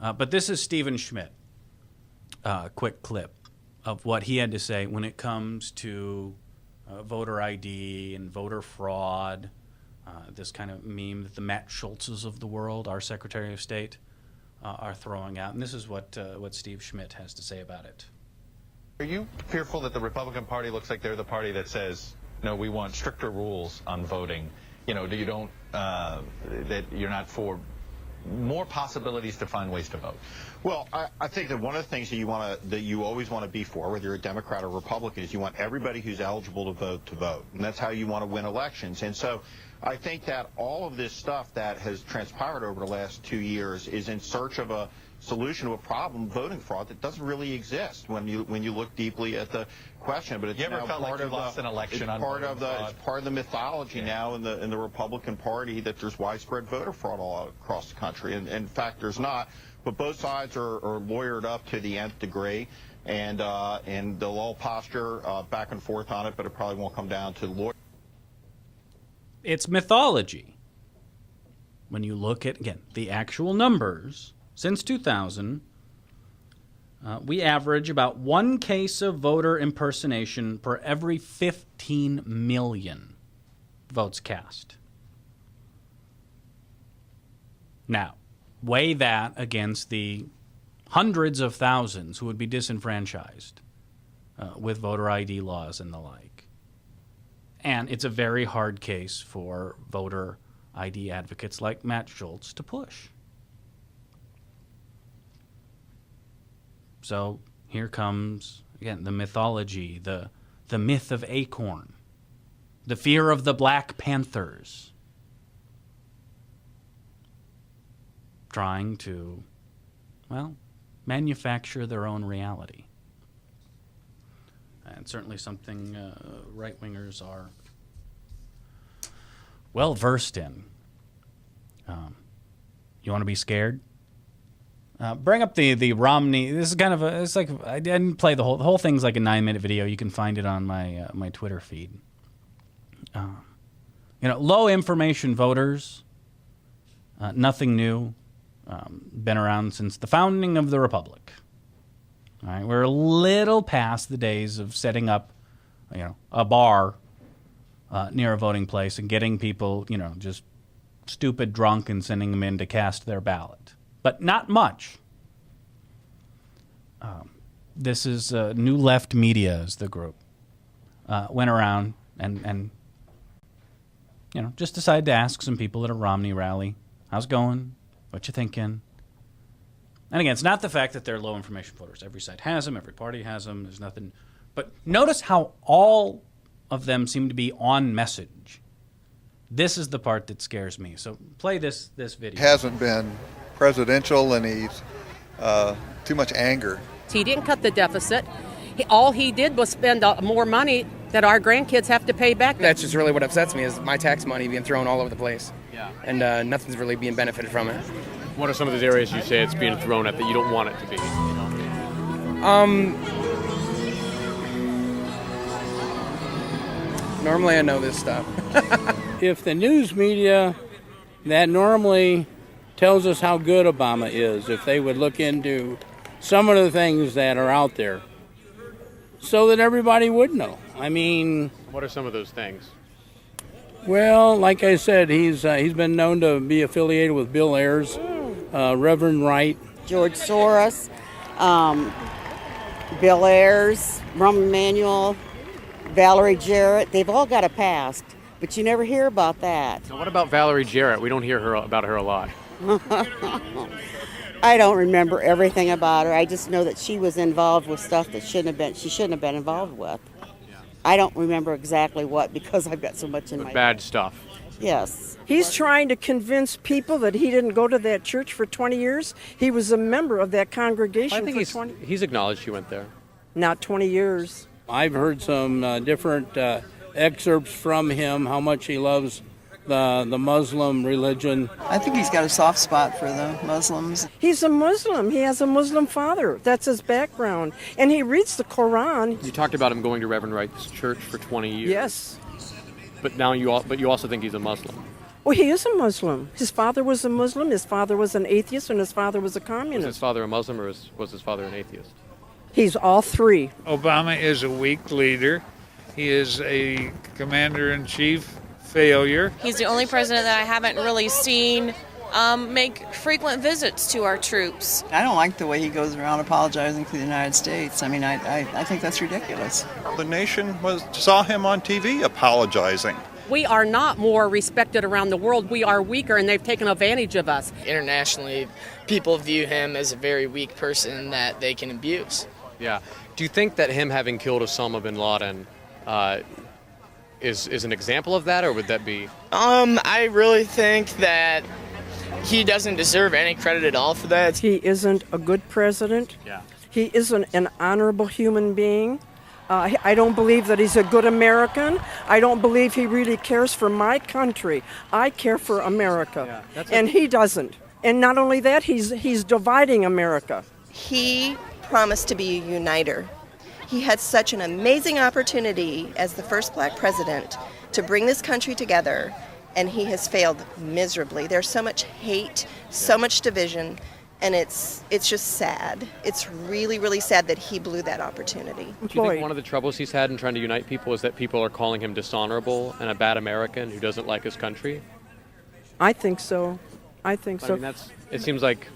[SPEAKER 2] But this is Stephen Schmidt. Quick clip of what he had to say when it comes to voter ID and voter fraud, this kind of meme that the Matt Schultzes of the world, our Secretary of State, are throwing out. And this is what Steve Schmidt has to say about it.
[SPEAKER 10] Are you fearful that the Republican Party looks like they're the party that says, no, we want stricter rules on voting? That you're not for more possibilities to find ways to vote?
[SPEAKER 11] Well, I think that one of the things that you always want to be for, whether you're a Democrat or Republican, is you want everybody who's eligible to vote, and that's how you want to win elections. And so I think that all of this stuff that has transpired over the last 2 years is in search of a solution to a problem, voting fraud, that doesn't really exist when you look deeply at the question. But it's
[SPEAKER 10] you ever
[SPEAKER 11] now
[SPEAKER 10] felt
[SPEAKER 11] part
[SPEAKER 10] like you
[SPEAKER 11] of
[SPEAKER 10] lost an election on
[SPEAKER 11] part of
[SPEAKER 10] fraud?
[SPEAKER 11] It's part of the mythology now in the Republican Party that there's widespread voter fraud all across the country. And in fact, there's not. But both sides are lawyered up to the nth degree, and they'll all posture back and forth on it. But it probably won't come down to lawyer.
[SPEAKER 2] It's mythology. When you look at, again, the actual numbers, since 2000, we average about 1 case of voter impersonation per every 15 million votes cast. Now, weigh that against the hundreds of thousands who would be disenfranchised with voter ID laws and the like. And it's a very hard case for voter ID advocates like Matt Schultz to push. So here comes, again, the mythology, the myth of Acorn, the fear of the Black Panthers, trying to, manufacture their own reality. And certainly something right-wingers are well-versed in. You want to be scared? Bring up the Romney. This is kind of it's like I didn't play the whole thing's like a 9-minute video. You can find it on my my Twitter feed. Low information voters. Nothing new. Been around since the founding of the Republic. All right, we're a little past the days of setting up, a bar near a voting place and getting people, just stupid drunk and sending them in to cast their ballot. But not much. This is New Left Media is the group. Went around and just decided to ask some people at a Romney rally, how's it going? What you thinking? And again, it's not the fact that they're low information voters. Every side has them. Every party has them. There's nothing. But notice how all of them seem to be on message. This is the part that scares me. So play this video.
[SPEAKER 12] Hasn't been presidential, and he's too much anger.
[SPEAKER 13] He didn't cut the deficit. All he did was spend more money that our grandkids have to pay back.
[SPEAKER 14] That's just really what upsets me, is my tax money being thrown all over the place. Yeah. And nothing's really being benefited from it.
[SPEAKER 15] What are some of those areas you say it's being thrown at that you don't want it to be?
[SPEAKER 14] Normally I know this stuff.
[SPEAKER 16] If the news media that normally tells us how good Obama is, if they would look into some of the things that are out there so that everybody would know. I mean...
[SPEAKER 15] What are some of those things?
[SPEAKER 16] Well, like I said, he's been known to be affiliated with Bill Ayers, Reverend Wright,
[SPEAKER 17] George Soros, Bill Ayers, Rahm Emanuel, Valerie Jarrett. They've all got a past, but you never hear about that.
[SPEAKER 15] Now, what about Valerie Jarrett? We don't hear about her a lot.
[SPEAKER 17] I don't remember everything about her. I just know that she was involved with stuff that she shouldn't have been involved with. I don't remember exactly what, because I've got so much in my
[SPEAKER 15] bad stuff.
[SPEAKER 17] Yes.
[SPEAKER 18] He's trying to convince people that he didn't go to that church for 20 years. He was a member of that congregation
[SPEAKER 15] for 20 years. He's acknowledged he went there.
[SPEAKER 18] Not 20 years.
[SPEAKER 16] I've heard some different excerpts from him, how much he loves the Muslim religion.
[SPEAKER 19] I think he's got a soft spot for the Muslims.
[SPEAKER 18] He's a Muslim. He has a Muslim father. That's his background. And he reads the Quran.
[SPEAKER 15] You talked about him going to Reverend Wright's church for 20 years.
[SPEAKER 18] Yes.
[SPEAKER 15] But now you also think he's a Muslim.
[SPEAKER 18] Well, he is a Muslim. His father was a Muslim. His father was an atheist, and his father was a communist.
[SPEAKER 15] Was his father a Muslim, or was his father an atheist?
[SPEAKER 18] He's all three.
[SPEAKER 20] Obama is a weak leader. He is a commander-in-chief failure.
[SPEAKER 21] He's the only president that I haven't really seen make frequent visits to our troops.
[SPEAKER 19] I don't like the way he goes around apologizing to the United States. I mean, I think that's ridiculous.
[SPEAKER 22] The nation saw him on TV apologizing.
[SPEAKER 13] We are not more respected around the world. We are weaker, and they've taken advantage of us.
[SPEAKER 23] Internationally, people view him as a very weak person that they can abuse.
[SPEAKER 15] Yeah. Do you think that him having killed Osama bin Laden is an example of that, or would that be?
[SPEAKER 23] I really think that he doesn't deserve any credit at all for that.
[SPEAKER 18] He isn't a good president.
[SPEAKER 15] Yeah.
[SPEAKER 18] He isn't an honorable human being. I don't believe that he's a good American. I don't believe he really cares for my country. I care for America, and he doesn't. And not only that, he's dividing America.
[SPEAKER 24] He promised to be a uniter. He had such an amazing opportunity as the first black president to bring this country together, and he has failed miserably. There's so much hate, so much division, and it's just sad. It's really, really sad that he blew that opportunity.
[SPEAKER 15] Do you think one of the troubles he's had in trying to unite people is that people are calling him dishonorable and a bad American who doesn't like his country?
[SPEAKER 18] I think so. I mean,
[SPEAKER 15] it seems like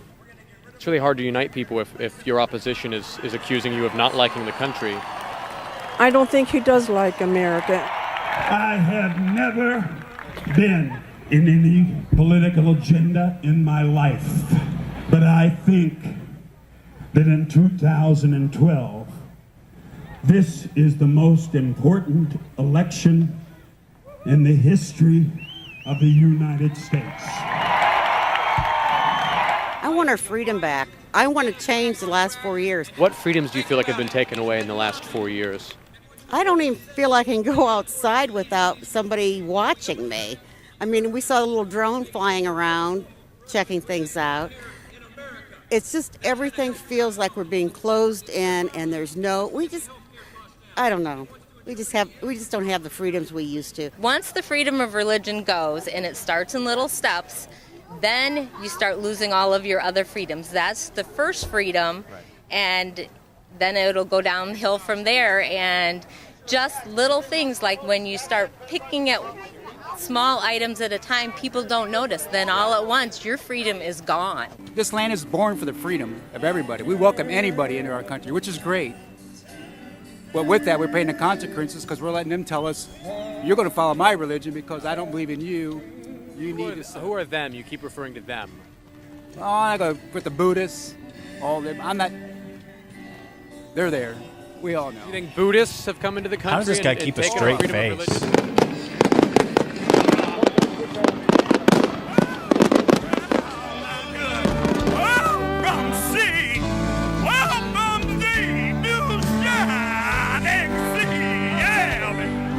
[SPEAKER 15] it's really hard to unite people if your opposition is accusing you of not liking the country.
[SPEAKER 18] I don't think he does like America.
[SPEAKER 25] I have never been in any political agenda in my life, but I think that in 2012, this is the most important election in the history of the United States.
[SPEAKER 17] I want our freedom back. I want to change the last 4 years.
[SPEAKER 15] What freedoms do you feel like have been taken away in the last 4 years?
[SPEAKER 17] I don't even feel I can go outside without somebody watching me. I mean, we saw a little drone flying around, checking things out. it's just everything feels like we're being closed in, and I don't know. We just don't have the freedoms we used to.
[SPEAKER 4] Once the freedom of religion goes, and it starts in little steps, then you start losing all of your other freedoms. That's the first freedom, and then it'll go downhill from there. And just little things like when you start picking at small items at a time, people don't notice. Then all at once, your freedom is gone.
[SPEAKER 5] This land is born for the freedom of everybody. We welcome anybody into our country, which is great. But with that, we're paying the consequences because we're letting them tell us, you're going to follow my religion because I don't believe in you. You need to.
[SPEAKER 15] Who are them? You keep referring to them.
[SPEAKER 5] Oh, I go with the Buddhists. All them. I'm not. They're there. We all know.
[SPEAKER 15] You think Buddhists have come into the country?
[SPEAKER 2] How does this guy
[SPEAKER 15] and
[SPEAKER 2] keep a
[SPEAKER 15] taken
[SPEAKER 2] straight
[SPEAKER 15] our freedom of
[SPEAKER 2] face?
[SPEAKER 15] religion?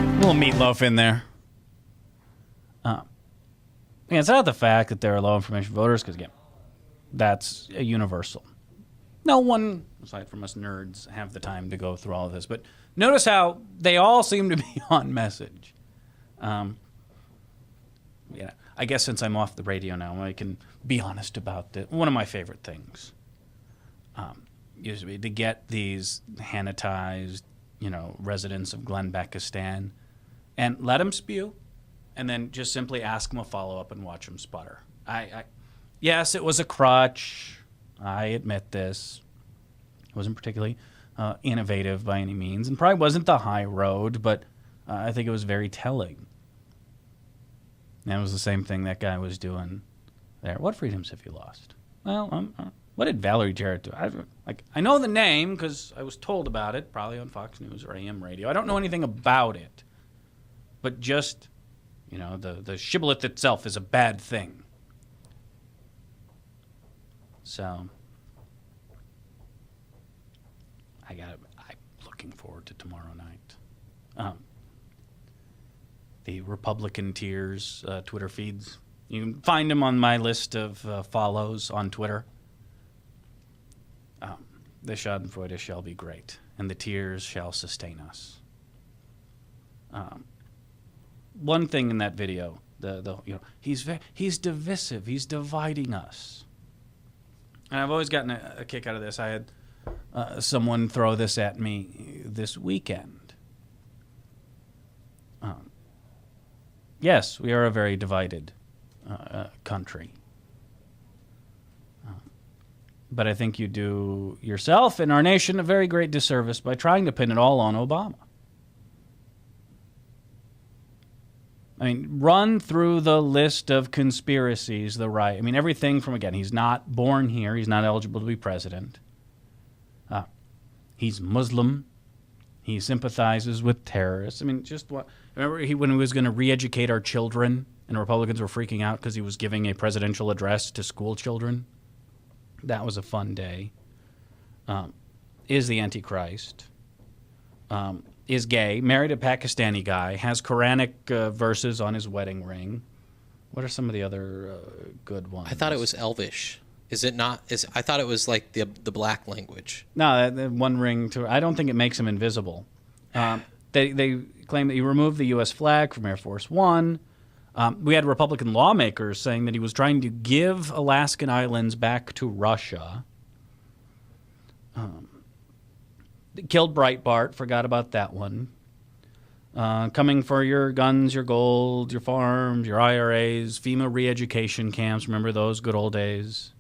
[SPEAKER 2] A little meatloaf in there. It's not the fact that there are low information voters, because again, that's a universal. No one, aside from us nerds, have the time to go through all of this. But notice how they all seem to be on message. I guess since I'm off the radio now, I can be honest about it. One of my favorite things used to be to get these Hanatized, residents of Glenbeckistan and let them spew, and then just simply ask them a follow-up and watch them sputter. Yes, it was a crutch. I admit this. It wasn't particularly innovative by any means, and probably wasn't the high road, but I think it was very telling. And it was the same thing that guy was doing there. What freedoms have you lost? Well, what did Valerie Jarrett do? I know the name because I was told about it, probably on Fox News or AM radio. I don't know anything about it. But just, the shibboleth itself is a bad thing. So, I'm looking forward to tomorrow night. The Republican Tears Twitter feeds. You can find them on my list of follows on Twitter. The Schadenfreude shall be great, and the tears shall sustain us. One thing in that video, he's divisive, he's dividing us. And I've always gotten a kick out of this. I had someone throw this at me this weekend. Yes, we are a very divided country. But I think you do yourself and our nation a very great disservice by trying to pin it all on Obama. I mean, run through the list of conspiracies, everything from, again, he's not born here, he's not eligible to be president. He's Muslim. He sympathizes with terrorists. Remember when he was going to re-educate our children and Republicans were freaking out because he was giving a presidential address to school children? That was a fun day. Is the Antichrist. Is gay, married a Pakistani guy, has Quranic verses on his wedding ring. What are some of the other good ones?
[SPEAKER 3] I thought it was Elvish. Is it not? I thought it was like the black language.
[SPEAKER 2] No, that one ring to. I don't think it makes him invisible. They claim that he removed the U.S. flag from Air Force One. We had Republican lawmakers saying that he was trying to give Alaskan islands back to Russia. Killed Breitbart, forgot about that one. Coming for your guns, your gold, your farms, your IRAs, FEMA re-education camps. Remember those good old days?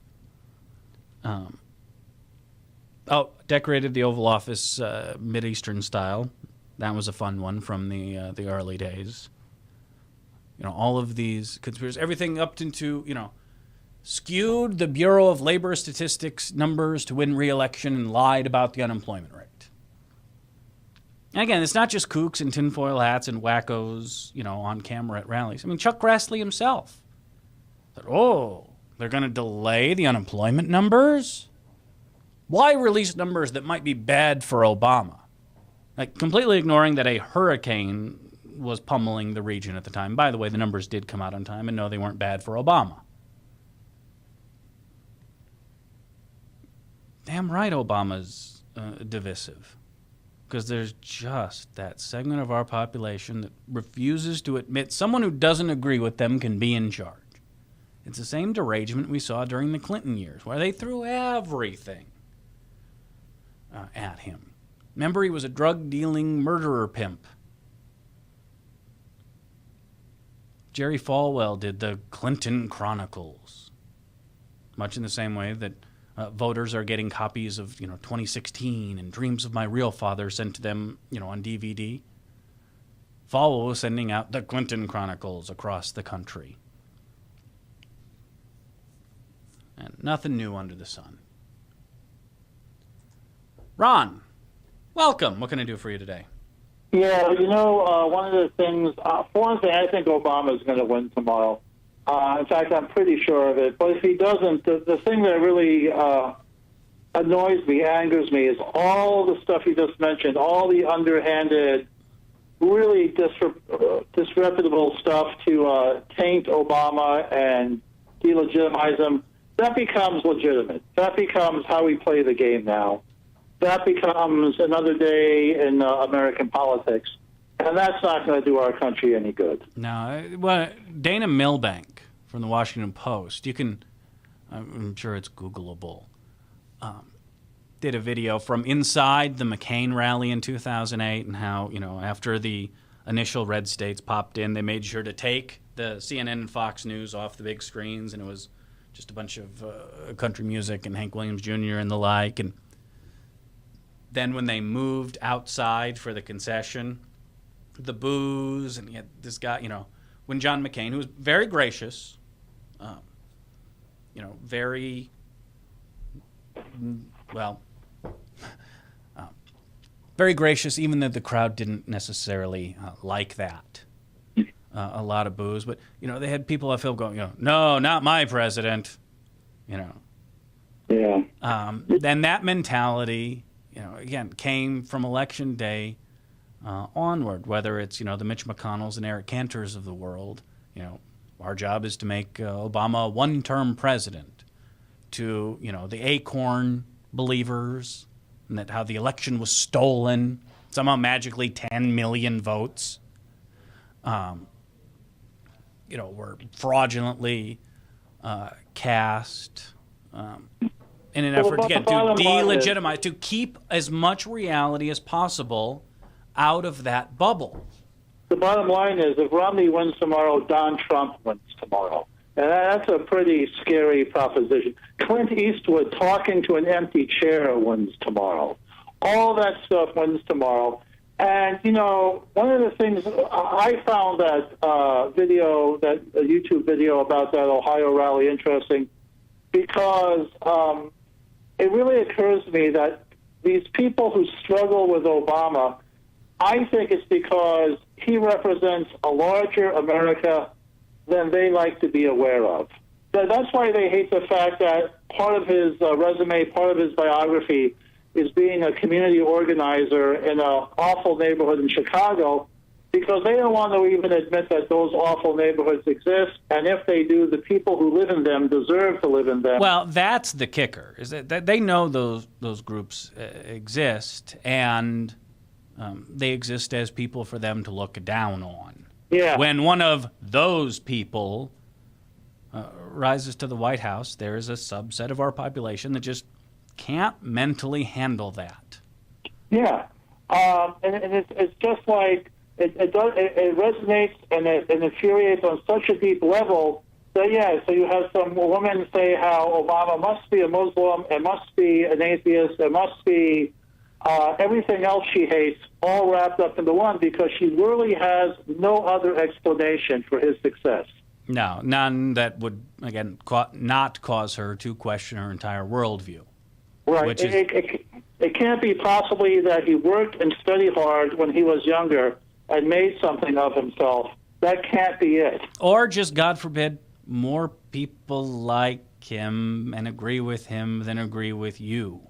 [SPEAKER 2] Decorated the Oval Office Mideastern style. That was a fun one from the early days. All of these conspiracies, everything up into, skewed the Bureau of Labor Statistics numbers to win re-election and lied about the unemployment rate. And again, it's not just kooks and tinfoil hats and wackos, on camera at rallies. Chuck Grassley himself said, they're going to delay the unemployment numbers? Why release numbers that might be bad for Obama? Completely ignoring that a hurricane was pummeling the region at the time. By the way, the numbers did come out on time, and no, they weren't bad for Obama. damn right Obama's divisive. Because there's just that segment of our population that refuses to admit someone who doesn't agree with them can be in charge. It's the same derangement we saw during the Clinton years, where they threw everything at him. Remember, he was a drug-dealing murderer pimp. Jerry Falwell did the Clinton Chronicles, much in the same way that voters are getting copies of 2016 and Dreams of My Real Father sent to them on DVD. Falwell was sending out the Clinton Chronicles across the country. And nothing new under the sun. Ron, welcome. What can I do for you today?
[SPEAKER 1] Yeah, one of the things, for one thing, I think Obama is going to win tomorrow. In fact, I'm pretty sure of it. But if he doesn't, the thing that really annoys me, angers me, is all the stuff you just mentioned, all the underhanded, really disreputable stuff to taint Obama and delegitimize him. That becomes legitimate. That becomes how we play the game now. That becomes another day in American politics. And that's not going to do our country any good.
[SPEAKER 2] No, well, Dana Milbank from the Washington Post, I'm sure it's Googleable, did a video from inside the McCain rally in 2008 and how, after the initial red states popped in, they made sure to take the CNN and Fox News off the big screens, and it was just a bunch of country music and Hank Williams Jr. and the like. And then when they moved outside for the concession, the booze, and yet this guy, when John McCain, who was very gracious, very, very gracious, even though the crowd didn't necessarily like that. A lot of booze, but, they had people I feel going, no, not my president,
[SPEAKER 1] Yeah.
[SPEAKER 2] Then that mentality, again, came from Election Day onward, whether it's, the Mitch McConnells and Eric Cantors of the world. Our job is to make Obama a one-term president, to, the Acorn believers, and that how the election was stolen, somehow magically 10 million votes, were fraudulently cast in an effort to delegitimize, to keep as much reality as possible out of that bubble.
[SPEAKER 1] The bottom line is, if Romney wins tomorrow, Don Trump wins tomorrow. And that's a pretty scary proposition. Clint Eastwood talking to an empty chair wins tomorrow. All that stuff wins tomorrow. And, one of the things, I found that a YouTube video about that Ohio rally interesting because it really occurs to me that these people who struggle with Obama, I think it's because he represents a larger America than they like to be aware of. That's why they hate the fact that part of his resume, part of his biography is being a community organizer in an awful neighborhood in Chicago, because they don't want to even admit that those awful neighborhoods exist, and if they do, the people who live in them deserve to live in them.
[SPEAKER 2] Well, that's the kicker, is that they know those groups exist, and they exist as people for them to look down on.
[SPEAKER 1] Yeah.
[SPEAKER 2] When one of those people rises to the White House, there is a subset of our population that just can't mentally handle that.
[SPEAKER 1] Yeah, and it's just like it resonates and it infuriates on such a deep level that, so you have some women say how Obama must be a Muslim, it must be an atheist, it must be everything else she hates, all wrapped up into one, because she really has no other explanation for his success.
[SPEAKER 2] No, none that would, again, not cause her to question her entire worldview.
[SPEAKER 1] Right. It can't be possibly that he worked and studied hard when he was younger and made something of himself. That can't be it.
[SPEAKER 2] Or just, God forbid, more people like him and agree with him than agree with you.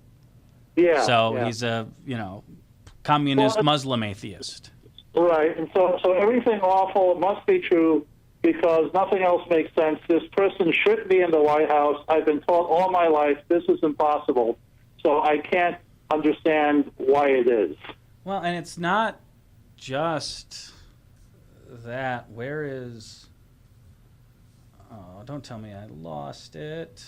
[SPEAKER 1] Yeah.
[SPEAKER 2] So he's a, communist Muslim atheist.
[SPEAKER 1] Right. And so everything awful must be true because nothing else makes sense. This person shouldn't be in the White House. I've been taught all my life this is impossible. So I can't understand why it is.
[SPEAKER 2] Well, and it's not just that. Where is... Oh, don't tell me I lost it.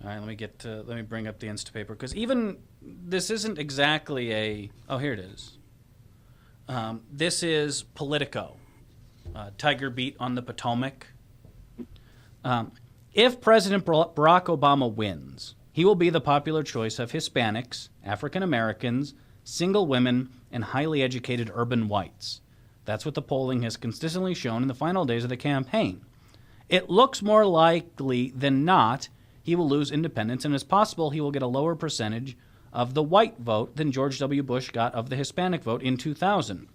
[SPEAKER 2] All right, let me bring up the Instapaper, because even this isn't exactly a... Oh, here it is. This is Politico, Tiger Beat on the Potomac. If President Barack Obama wins, he will be the popular choice of Hispanics, African Americans, single women, and highly educated urban whites. That's what the polling has consistently shown in the final days of the campaign. It looks more likely than not he will lose independents, and it's possible he will get a lower percentage of the white vote than George W. Bush got of the Hispanic vote in 2000.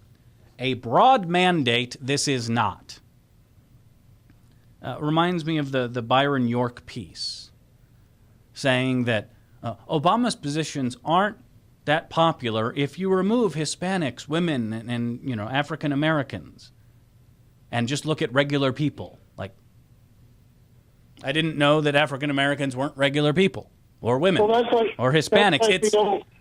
[SPEAKER 2] A broad mandate this is not. Reminds me of the Byron York piece, saying that Obama's positions aren't that popular if you remove Hispanics, women, and African Americans, and just look at regular people. Like, I didn't know that African Americans weren't regular people, or women, or Hispanics.
[SPEAKER 1] That's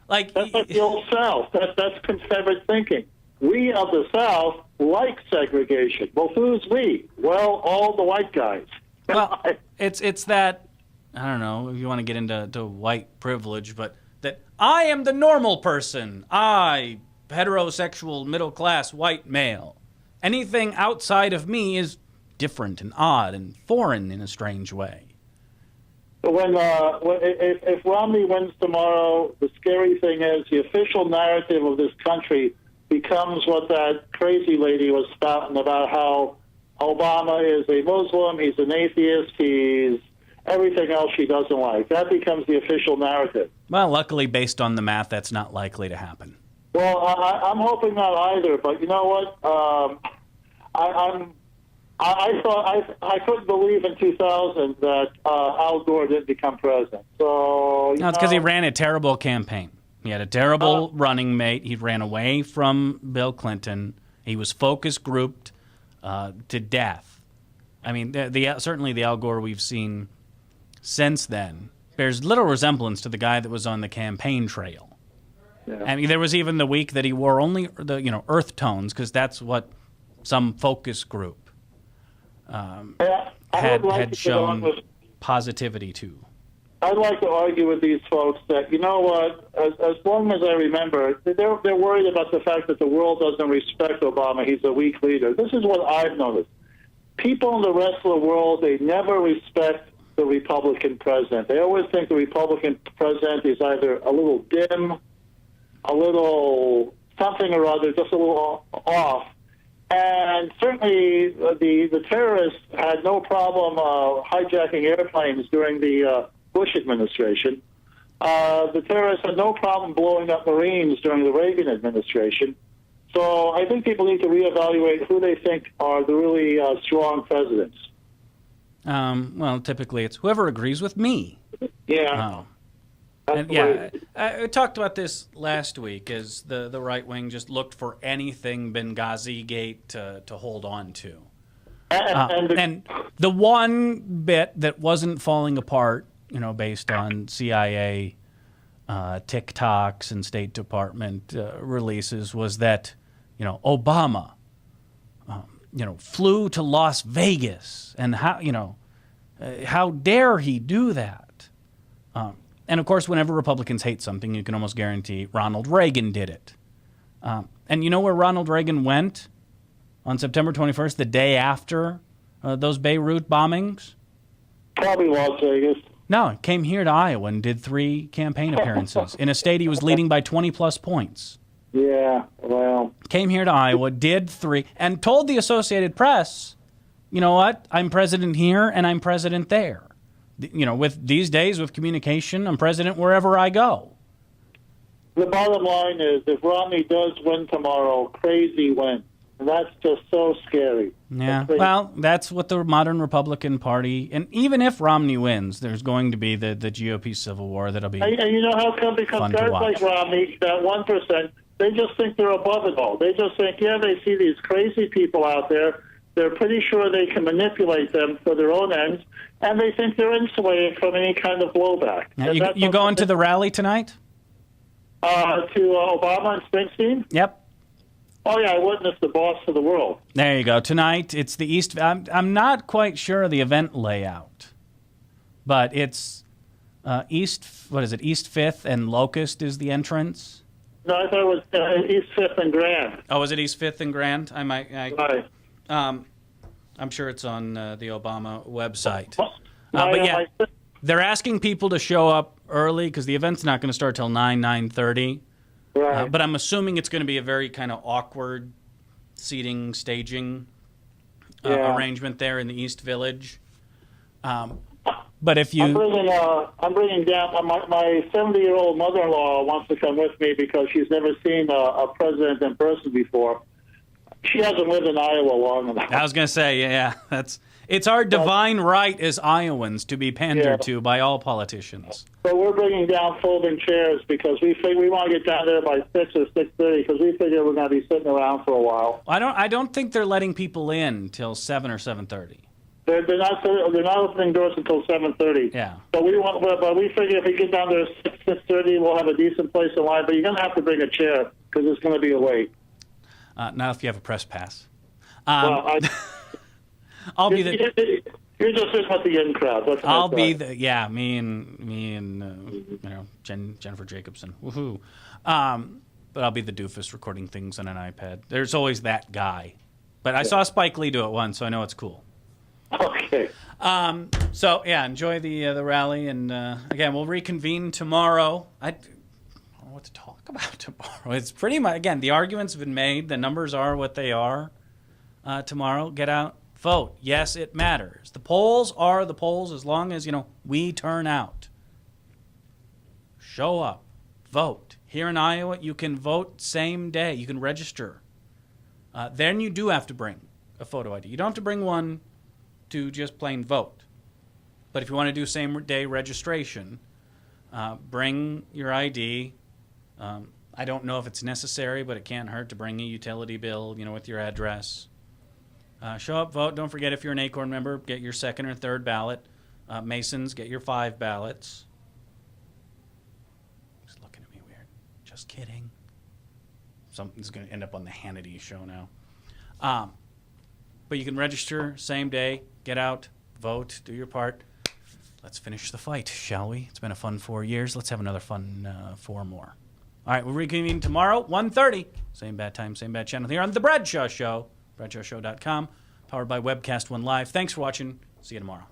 [SPEAKER 1] like the old South. That's Confederate thinking. We of the South like segregation. Well, who's we? Well, all the white guys.
[SPEAKER 2] Well, it's that, I don't know if you want to get into white privilege, but that I am the normal person. I, heterosexual, middle-class, white male. Anything outside of me is different and odd and foreign in a strange way.
[SPEAKER 1] If Romney wins tomorrow, the scary thing is the official narrative of this country becomes what that crazy lady was spouting about, how Obama is a Muslim, he's an atheist, he's everything else she doesn't like. That becomes the official narrative.
[SPEAKER 2] Well, luckily, based on the math, that's not likely to happen.
[SPEAKER 1] Well, I'm hoping not either, but you know what? I couldn't believe in 2000 that Al Gore didn't become president. So
[SPEAKER 2] no, it's because he ran a terrible campaign. He had a terrible running mate. He ran away from Bill Clinton. He was focus grouped to death. I mean, certainly the Al Gore we've seen since then bears little resemblance to the guy that was on the campaign trail. Yeah. I mean, there was even the week that he wore only the earth tones, because that's what some focus group had shown positivity to.
[SPEAKER 1] I'd like to argue with these folks that, you know what, as long as I remember, they're worried about the fact that the world doesn't respect Obama. He's a weak leader. This is what I've noticed. People in the rest of the world, they never respect the Republican president. They always think the Republican president is either a little dim, a little something or other, just a little off. And certainly the terrorists had no problem hijacking airplanes during the Bush administration. The terrorists had no problem blowing up Marines during the Reagan administration. So I think people need to reevaluate who they think are the really strong presidents.
[SPEAKER 2] Well, typically it's whoever agrees with me.
[SPEAKER 1] Yeah.
[SPEAKER 2] And yeah, I talked about this last week, as the right wing just looked for anything Benghazi Gate to hold on to. And the one bit that wasn't falling apart, based on CIA TikToks and State Department releases, was that, Obama, flew to Las Vegas, and how dare he do that? And of course, whenever Republicans hate something, you can almost guarantee Ronald Reagan did it. And you know where Ronald Reagan went on September 21st, the day after those Beirut bombings?
[SPEAKER 1] Probably Las Vegas.
[SPEAKER 2] No, he came here to Iowa and did 3 campaign appearances in a state he was leading by 20-plus points.
[SPEAKER 1] Yeah, well.
[SPEAKER 2] Came here to Iowa, did 3, and told the Associated Press, you know what, I'm president here and I'm president there. With these days with communication, I'm president wherever I go.
[SPEAKER 1] The bottom line is, if Romney does win tomorrow, crazy wins. And that's just so scary.
[SPEAKER 2] Yeah, well, that's what the modern Republican Party, and even if Romney wins, there's going to be the GOP civil war that'll be
[SPEAKER 1] and you know how come? Because guys like Romney, that 1%, they just think they're above it all. They just think, yeah, they see these crazy people out there. They're pretty sure they can manipulate them for their own ends, and they think they're insulated from any kind of blowback.
[SPEAKER 2] Now, you going to the rally tonight?
[SPEAKER 1] To Obama and Springsteen?
[SPEAKER 2] Yep.
[SPEAKER 1] Oh, yeah, I witnessed the boss of the world.
[SPEAKER 2] There you go. Tonight, it's the East. I'm not quite sure of the event layout, but it's East. What is it? East 5th and Locust is the entrance.
[SPEAKER 1] No, I thought it was East 5th and Grand.
[SPEAKER 2] Oh, is it East 5th and Grand?
[SPEAKER 1] Right.
[SPEAKER 2] I'm sure it's on the Obama website.
[SPEAKER 1] My-
[SPEAKER 2] But yeah,
[SPEAKER 1] my-
[SPEAKER 2] they're asking people to show up early because the event's not going to start till 9:30.
[SPEAKER 1] Right.
[SPEAKER 2] But I'm assuming it's going to be a very kind of awkward seating, staging
[SPEAKER 1] Yeah.
[SPEAKER 2] arrangement there in the East Village. But if you...
[SPEAKER 1] I'm bringing down my 70-year-old mother-in-law wants to come with me because she's never seen a president in person before. She hasn't lived in Iowa long enough.
[SPEAKER 2] I was going to say, yeah, it's our divine right as Iowans to be pandered to by all politicians.
[SPEAKER 1] So we're bringing down folding chairs because we want to get down there by 6 or 6:30 because we figure we're going to be sitting around for a while.
[SPEAKER 2] I don't think they're letting people in till 7 or 7:30.
[SPEAKER 1] They're not opening doors until 7:30.
[SPEAKER 2] Yeah.
[SPEAKER 1] But we figure if we get down there at 6:30, we'll have a decent place in line. But you're going to have to bring a chair because it's going to be a wait.
[SPEAKER 2] Not if you have a press pass.
[SPEAKER 1] Well,
[SPEAKER 2] I'll be the.
[SPEAKER 1] You're just with the in crowd.
[SPEAKER 2] I'll be the me and Jennifer Jacobson. Woohoo! But I'll be the doofus recording things on an iPad. There's always that guy. But I saw Spike Lee do it once, so I know it's cool.
[SPEAKER 1] Okay.
[SPEAKER 2] So yeah, enjoy the rally, and again, we'll reconvene tomorrow. I don't know what to talk about tomorrow. It's pretty much, again, the arguments have been made. The numbers are what they are. Tomorrow, get out, vote. Yes, it matters. The polls are the polls as long as we turn out. Show up, vote. Here in Iowa, you can vote same day. You can register. Then you do have to bring a photo ID. You don't have to bring one to just plain vote. But if you want to do same day registration, bring your ID. I don't know if it's necessary, but it can't hurt to bring a utility bill, with your address. Show up, vote. Don't forget, if you're an Acorn member, get your second or third ballot. Masons, get your 5 ballots. He's looking at me weird. Just kidding. Something's going to end up on the Hannity show now. But you can register same day, get out, vote, do your part. Let's finish the fight, shall we? It's been a fun 4 years. Let's have another fun 4 more. All right, we'll reconvene tomorrow, 1:30. Same bad time, same bad channel here on The Bradshaw Show, bradshawshow.com, powered by Webcast One Live. Thanks for watching. See you tomorrow.